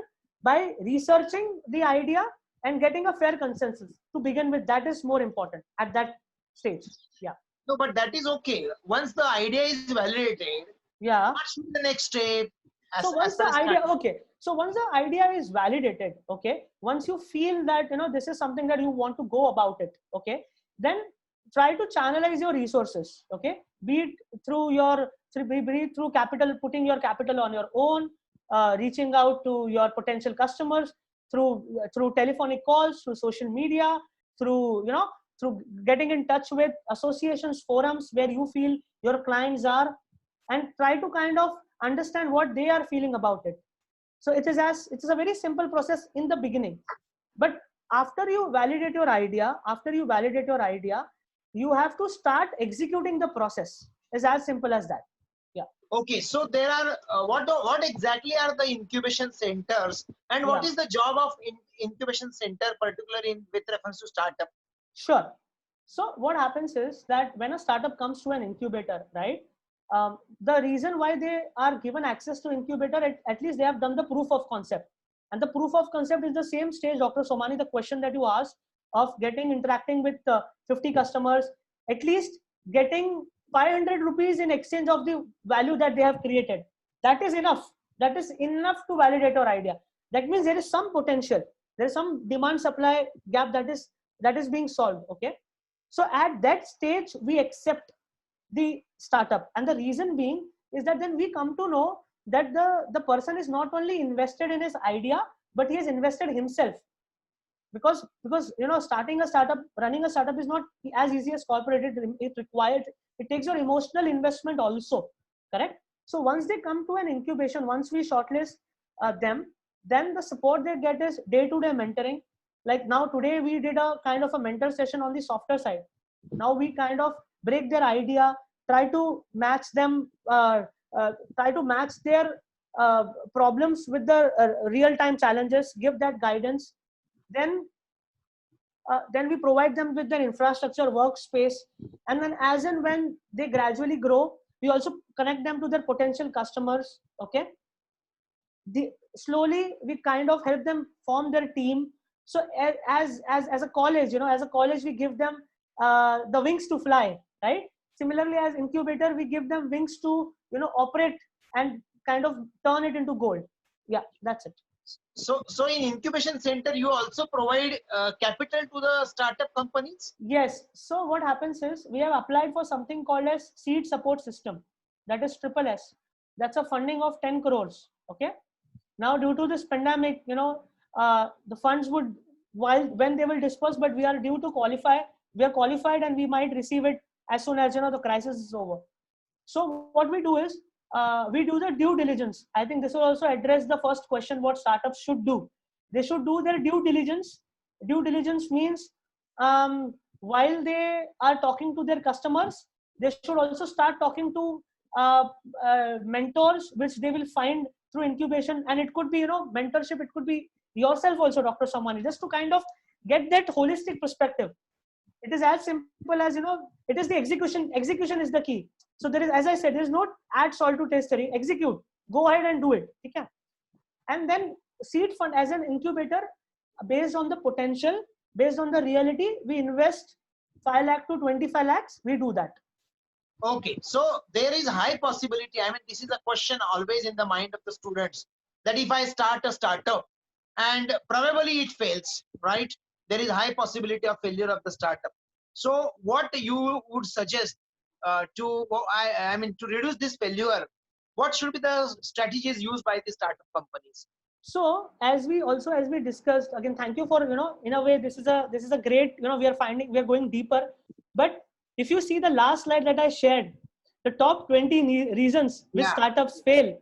Speaker 3: by researching the idea and getting a fair consensus to begin with. That is more important at that stage. Yeah.
Speaker 1: No, but that is okay. Once the idea is validated,
Speaker 3: yeah,
Speaker 1: what should be the next step?
Speaker 3: So once the idea, okay. So once the idea is validated, okay, once you feel that, this is something that you want to go about it, okay, then try to channelize your resources, okay, be it through capital, putting your capital on your own, reaching out to your potential customers through telephonic calls, through social media, through getting in touch with associations, forums where you feel your clients are, and try to kind of understand what they are feeling about it. So it is a very simple process in the beginning, but after you validate your idea, you have to start executing the process. It's as simple as that. Yeah.
Speaker 1: Okay, so there are what exactly are the incubation centers, and what
Speaker 3: Yeah.
Speaker 1: is the job of incubation center, particularly with reference to startup?
Speaker 3: Sure. So what happens is that when a startup comes to an incubator, right? The reason why they are given access to incubator, at least they have done the proof of concept. And the proof of concept is the same stage, Dr. Somani, the question that you asked of interacting with 50 customers, at least getting 500 rupees in exchange of the value that they have created. That is enough. That is enough to validate your idea. That means there is some potential. There is some demand supply gap that is being solved. Okay, so at that stage we accept the startup, and the reason being is that then we come to know that the person is not only invested in his idea, but he has invested himself. Because starting a startup, running a startup is not as easy as corporate. It takes your emotional investment also, correct? So once they come to an incubation, once we shortlist them, then the support they get is day-to-day mentoring. Like now today we did a kind of a mentor session on the software side. Now we kind of break their idea, try to match them, try to match their problems with the real-time challenges, give that guidance. Then we provide them with their infrastructure, workspace, and then as and when they gradually grow, we also connect them to their potential customers. Okay, slowly we kind of help them form their team. So as a college, as a college we give them the wings to fly, right? Similarly, as incubator, we give them wings to operate and kind of turn it into gold. Yeah, that's it.
Speaker 1: So in incubation center, you also provide capital to the startup companies?
Speaker 3: Yes. So what happens is we have applied for something called as seed support system. That is triple S. That's a funding of 10 crores. Okay. Now due to this pandemic, the funds would, when they will disperse, but we are due to qualify. We are qualified and we might receive it as soon as the crisis is over. So what we do is we do the due diligence. I think this will also address the first question: what startups should do. They should do their due diligence. Due diligence means while they are talking to their customers, they should also start talking to uh, mentors, which they will find through incubation. And it could be mentorship. It could be yourself also, Dr. Samani, just to kind of get that holistic perspective. It is as simple as it is the execution is the key. So there is, as I said, there is no add salt to taste, execute, go ahead and do it. Okay? And then seed fund as an incubator, based on the potential, based on the reality, we invest 5 lakh to 25 lakhs, we do that.
Speaker 1: Okay, so there is high possibility. I mean, this is a question always in the mind of the students, that if I start a startup and probably it fails, right? There is high possibility of failure of the startup. So what you would suggest I mean, to reduce this failure, what should be the strategies used by the startup companies?
Speaker 3: So as we discussed, again, thank you for in a way this is a great, we are going deeper. But if you see the last slide that I shared, the top 20 reasons which
Speaker 1: Yeah.
Speaker 3: startups fail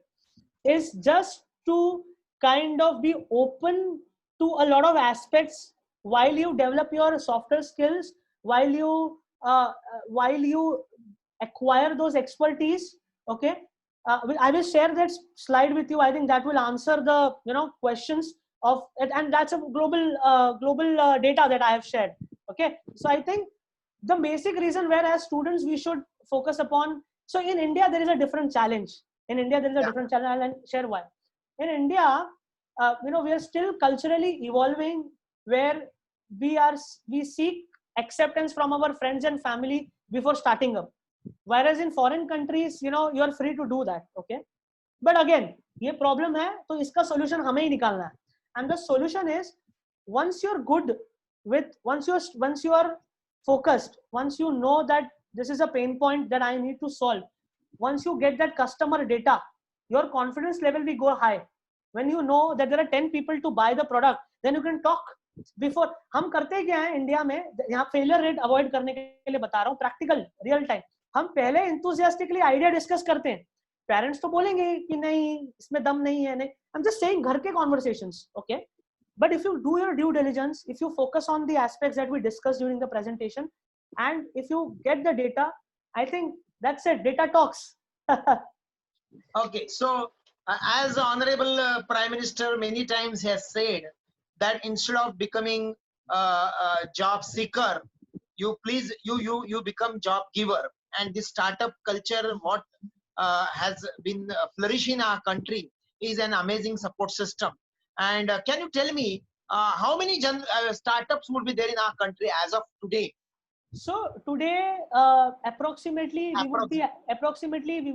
Speaker 3: is just to kind of be open to a lot of aspects while you develop your software skills, while you acquire those expertise. Okay, I will share that slide with you. I think that will answer the questions of it, and that's a global data that I have shared. Okay, so I think the basic reason where as students we should focus upon. So in India there is a different challenge. In India there is a
Speaker 1: Yeah.
Speaker 3: different challenge, and share why. In India, we are still culturally evolving, where we seek acceptance from our friends and family before starting up. Whereas in foreign countries, you are free to do that. Okay, but again, ये problem है, तो इसका solution हमें ही निकालना है. And the solution is, once you're good with, once you are focused, once you know that this is a pain point that I need to solve, once you get that customer data, your confidence level will go high. When you know that there are 10 people to buy the product, then you can talk. Before, हम करते क्या है India में, यहाँ failure rate avoid करने के लिए बता रहा हूँ, प्रैक्टिकल रियल टाइम. हम पहले enthusiastically आइडिया डिस्कस करते हैं. पेरेंट्स तो बोलेंगे कि नहीं इसमें दम नहीं है, नहीं. I'm just saying घर के conversations. Okay, but if you do your due diligence, if you focus on the aspects that we discussed during the presentation, and if you get the data, I think that's it. Data talks.
Speaker 1: Okay, so as the Honorable Prime Minister many times has said that instead of becoming a job seeker, you become job giver. And this startup culture, what has been flourishing in our country, is an amazing support system. And can you tell me how many startups would be there in our country as of today?
Speaker 3: So today, approximately we would be
Speaker 1: Approximately
Speaker 3: approximately we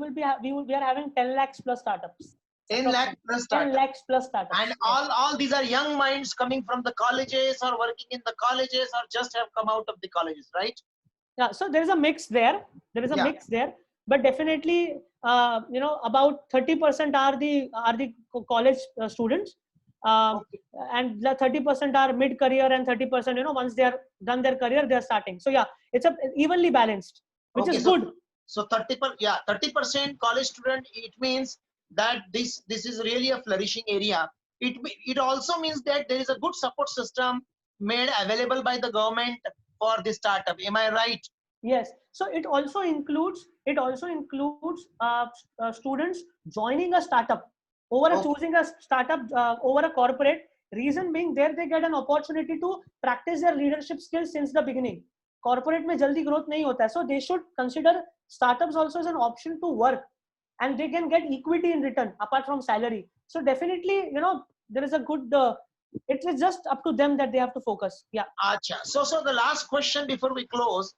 Speaker 3: are having 10 lakhs plus startups.
Speaker 1: 10 lakh
Speaker 3: Approximately
Speaker 1: plus
Speaker 3: 10
Speaker 1: startups.
Speaker 3: lakhs plus
Speaker 1: And
Speaker 3: startups. Yes.
Speaker 1: all these are young minds coming from the colleges or working in the colleges or just have come out of the colleges, right?
Speaker 3: Yeah. So there is a mix there. There is a
Speaker 1: Yeah.
Speaker 3: mix there, but definitely, about 30% are the college students, um,
Speaker 1: Okay.
Speaker 3: and the 30% are mid career, and 30%, once they are done their career, they are starting. So yeah, it's a evenly balanced, which
Speaker 1: Okay.
Speaker 3: is
Speaker 1: So
Speaker 3: good.
Speaker 1: 30% college student. It means that this is really a flourishing area. It also means that there is a good support system made available by the government for this startup. Am I right?
Speaker 3: Yes. So it also includes students joining a startup over a
Speaker 1: Okay.
Speaker 3: choosing a startup over a corporate. Reason being, there they get an opportunity to practice their leadership skills since the beginning. Corporate में जल्दी growth नहीं होता है, so they should consider startups also as an option to work, and they can get equity in return apart from salary. So definitely, there is a good. It is just up to them that they have to focus. Yeah.
Speaker 1: Acha. So the last question before we close,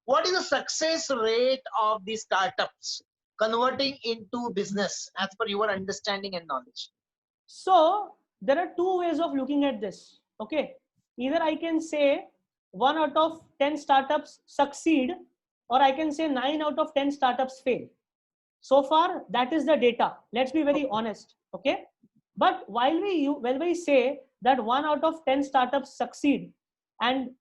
Speaker 1: what is the success rate of the startups converting into business as per your understanding and knowledge?
Speaker 3: So there are two ways of looking at this. Okay. Either I can say 1 out of 10 startups succeed, or I can say 9 out of 10 startups fail. So far, that is the data. Let's be very
Speaker 1: Okay.
Speaker 3: honest. Okay. But while we say that 1 out of 10 startups succeed, and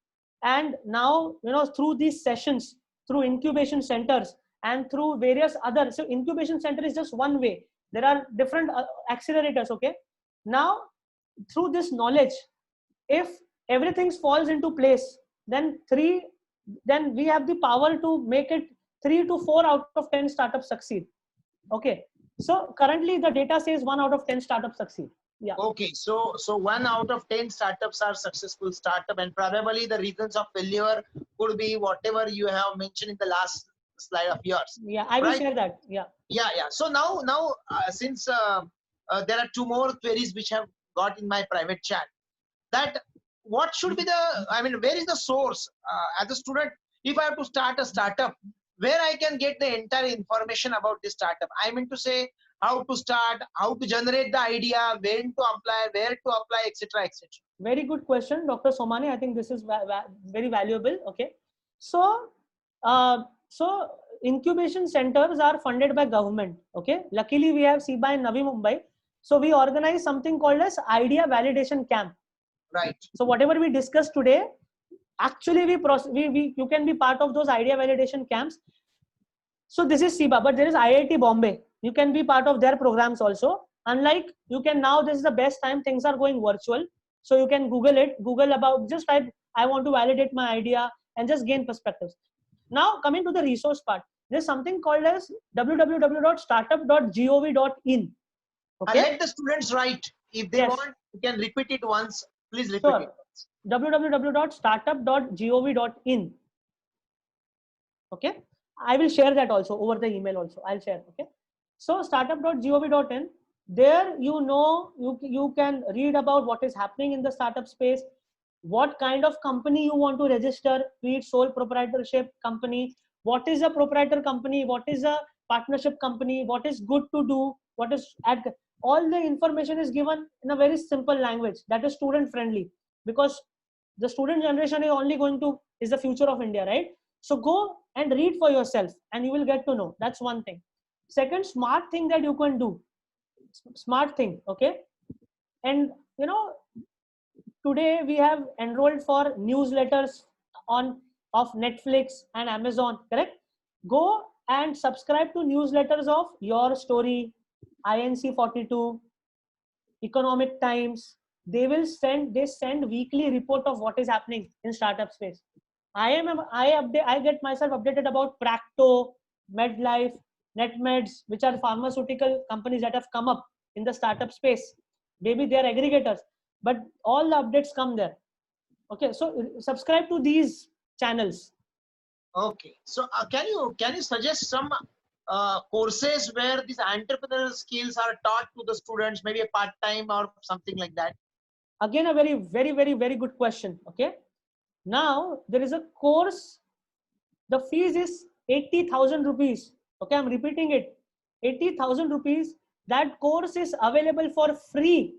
Speaker 3: now, through these sessions, through incubation centers, and through various other, so incubation center is just one way. There are different accelerators. Okay. Now, through this knowledge, if everything falls into place, then we have the power to make it 3 to 4 out of 10 startups succeed. Okay. So currently the data says 1 out of 10 startups succeed. Yeah.
Speaker 1: Okay, so 1 out of 10 startups are successful startup, and probably the reasons of failure could be whatever you have mentioned in the last slide of yours,
Speaker 3: Yeah. I will
Speaker 1: right?
Speaker 3: share that. Yeah.
Speaker 1: Yeah. So now since there are two more queries which have got in my private chat, that what should be the, I mean, where is the source as a student, if I have to start a startup, where I can get the entire information about this startup? I mean to say, how to start, how to generate the idea, when to apply, where to apply, etc., etc.
Speaker 3: Very good question, Dr. Somani. I think this is very valuable. Okay. So, so incubation centers are funded by government. Okay. Luckily, we have SIBA in Navi Mumbai. So we organize something called as Idea Validation Camp.
Speaker 1: Right.
Speaker 3: So whatever we discussed today, actually you can be part of those idea validation camps. So this is SIBA, but there is IIT Bombay. You can be part of their programs also. Unlike, you can now, this is the best time, things are going virtual. So you can Google it, Google about, just type, I want to validate my idea, and just gain perspectives. Now coming to the resource part, there's something called as www.startup.gov.in. Okay.
Speaker 1: Let the students write. If they
Speaker 3: Yes,
Speaker 1: want, you can repeat it once. Please repeat it
Speaker 3: sure.
Speaker 1: once.
Speaker 3: www.startup.gov.in. Okay. I will share that also over the email also. I'll share. Okay. So startup.gov.in, there, you can read about what is happening in the startup space, what kind of company you want to register, be it sole proprietorship company, what is a proprietor company, what is a partnership company, what is good to do, what is all the information is given in a very simple language that is student friendly, because the student generation is the future of India, right? So go and read for yourself and you will get to know. That's one thing. Second smart thing that you can do, smart thing. Okay. And today we have enrolled for newsletters on of Netflix and Amazon, correct? Go and subscribe to newsletters of Your Story, INC 42, Economic Times. They send weekly report of what is happening in startup space. I get myself updated about Practo, MedLife. NetMeds, which are pharmaceutical companies that have come up in the startup space. Maybe they are aggregators, but all the updates come there. Okay, so subscribe to these channels.
Speaker 1: Okay, so can you suggest some courses where these entrepreneurial skills are taught to the students, maybe a part time or something like that?
Speaker 3: Again, a very good question. Okay, now there is a course. The fees is 80,000 rupees. Okay, I'm repeating it. 80,000 rupees. That course is available for free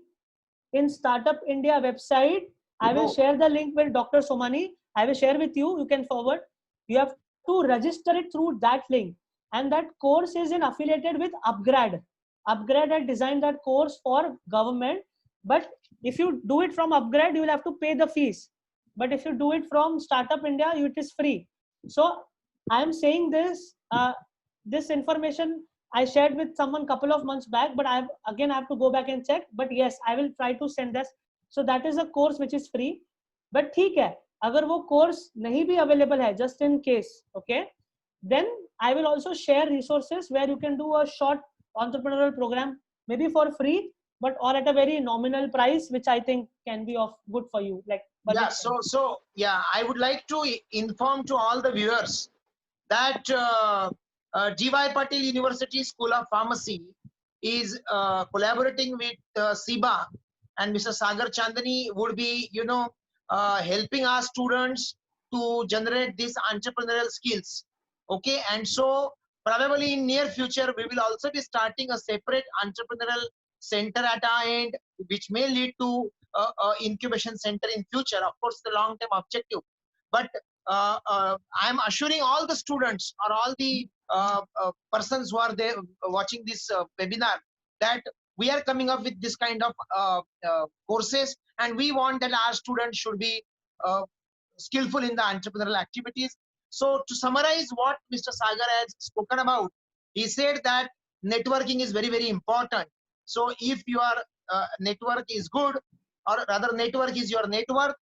Speaker 3: in Startup India website. I will share the link with Dr. Somani. I will share with you. You can forward. You have to register it through that link. And that course is affiliated with Upgrad. Upgrad had designed that course for government. But if you do it from Upgrad, you will have to pay the fees. But if you do it from Startup India, it is free. So I am saying this, this information I shared with someone couple of months back, but I have to go back and check. But yes, I will try to send this. So that is a course which is free. But ठीक है, अगर वो course नहीं भी available है, just in case, okay, then I will also share resources where you can do a short entrepreneurial program, maybe for free, but or at a very nominal price, which I think can be of good for you. Like,
Speaker 1: Yeah, so yeah, I would like to inform to all the viewers that G.Y. Patil University School of Pharmacy is collaborating with SIBA, and Mr. Sagar Chandani would be, helping our students to generate these entrepreneurial skills. Okay, and so probably in near future we will also be starting a separate entrepreneurial center at our end, which may lead to incubation center in future. Of course, the long-term objective, but I am assuring all the students or all the persons who are there watching this webinar that we are coming up with this kind of courses, and we want that our students should be skillful in the entrepreneurial activities. So to summarize what Mr. Sagar has spoken about, he said that networking is very important. So if your network is good, or rather network is your network,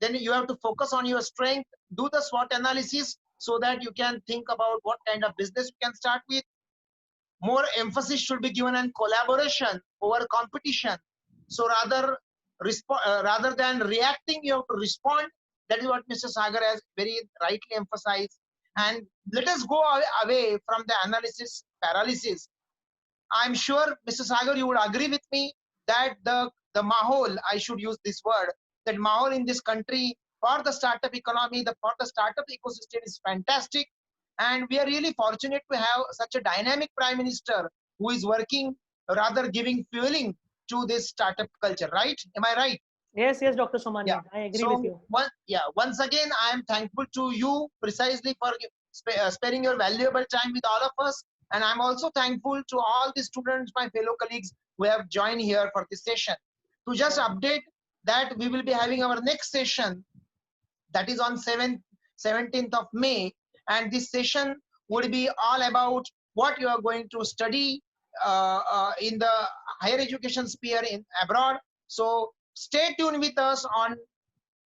Speaker 1: then you have to focus on your strength, do the SWOT analysis so that you can think about what kind of business you can start with. More emphasis should be given on collaboration over competition. So rather than reacting, you have to respond. That is what Mr. Sagar has very rightly emphasized. And let us go away from the analysis paralysis. I'm sure, Mr. Sagar, you would agree with me that the mahol, I should use this word, that mahol in this country for the startup economy, for the startup ecosystem is fantastic. And we are really fortunate to have such a dynamic Prime Minister who is working, rather giving fueling to this startup culture, right? Am I right?
Speaker 3: Yes, Dr. Somani, yeah. I agree with you.
Speaker 1: Once again, I am thankful to you precisely for sparing your valuable time with all of us. And I'm also thankful to all the students, my fellow colleagues who have joined here for this session. To just update that we will be having our next session, that is on 17th of May. And this session would be all about what you are going to study in the higher education sphere in abroad. So stay tuned with us on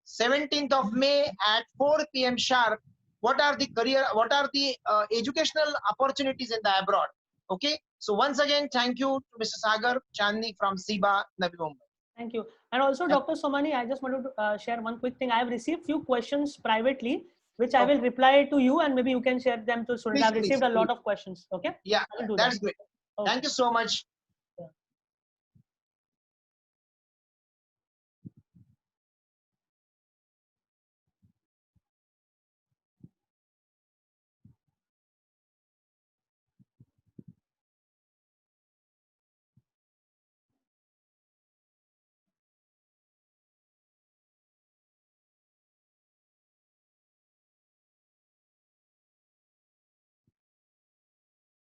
Speaker 1: 17th of May at 4 p.m. sharp. What are the educational opportunities in the abroad? Okay. So once again, thank you to Mr. Sagar Chandni from SIBA, Navi Mumbai.
Speaker 3: Thank you. And also, Dr. Somani, I just wanted to share one quick thing. I have received few questions privately, which I will reply to you, and maybe you can share them to students. I've received a lot of questions. Okay.
Speaker 1: Yeah, that's great. Okay. Thank you so much.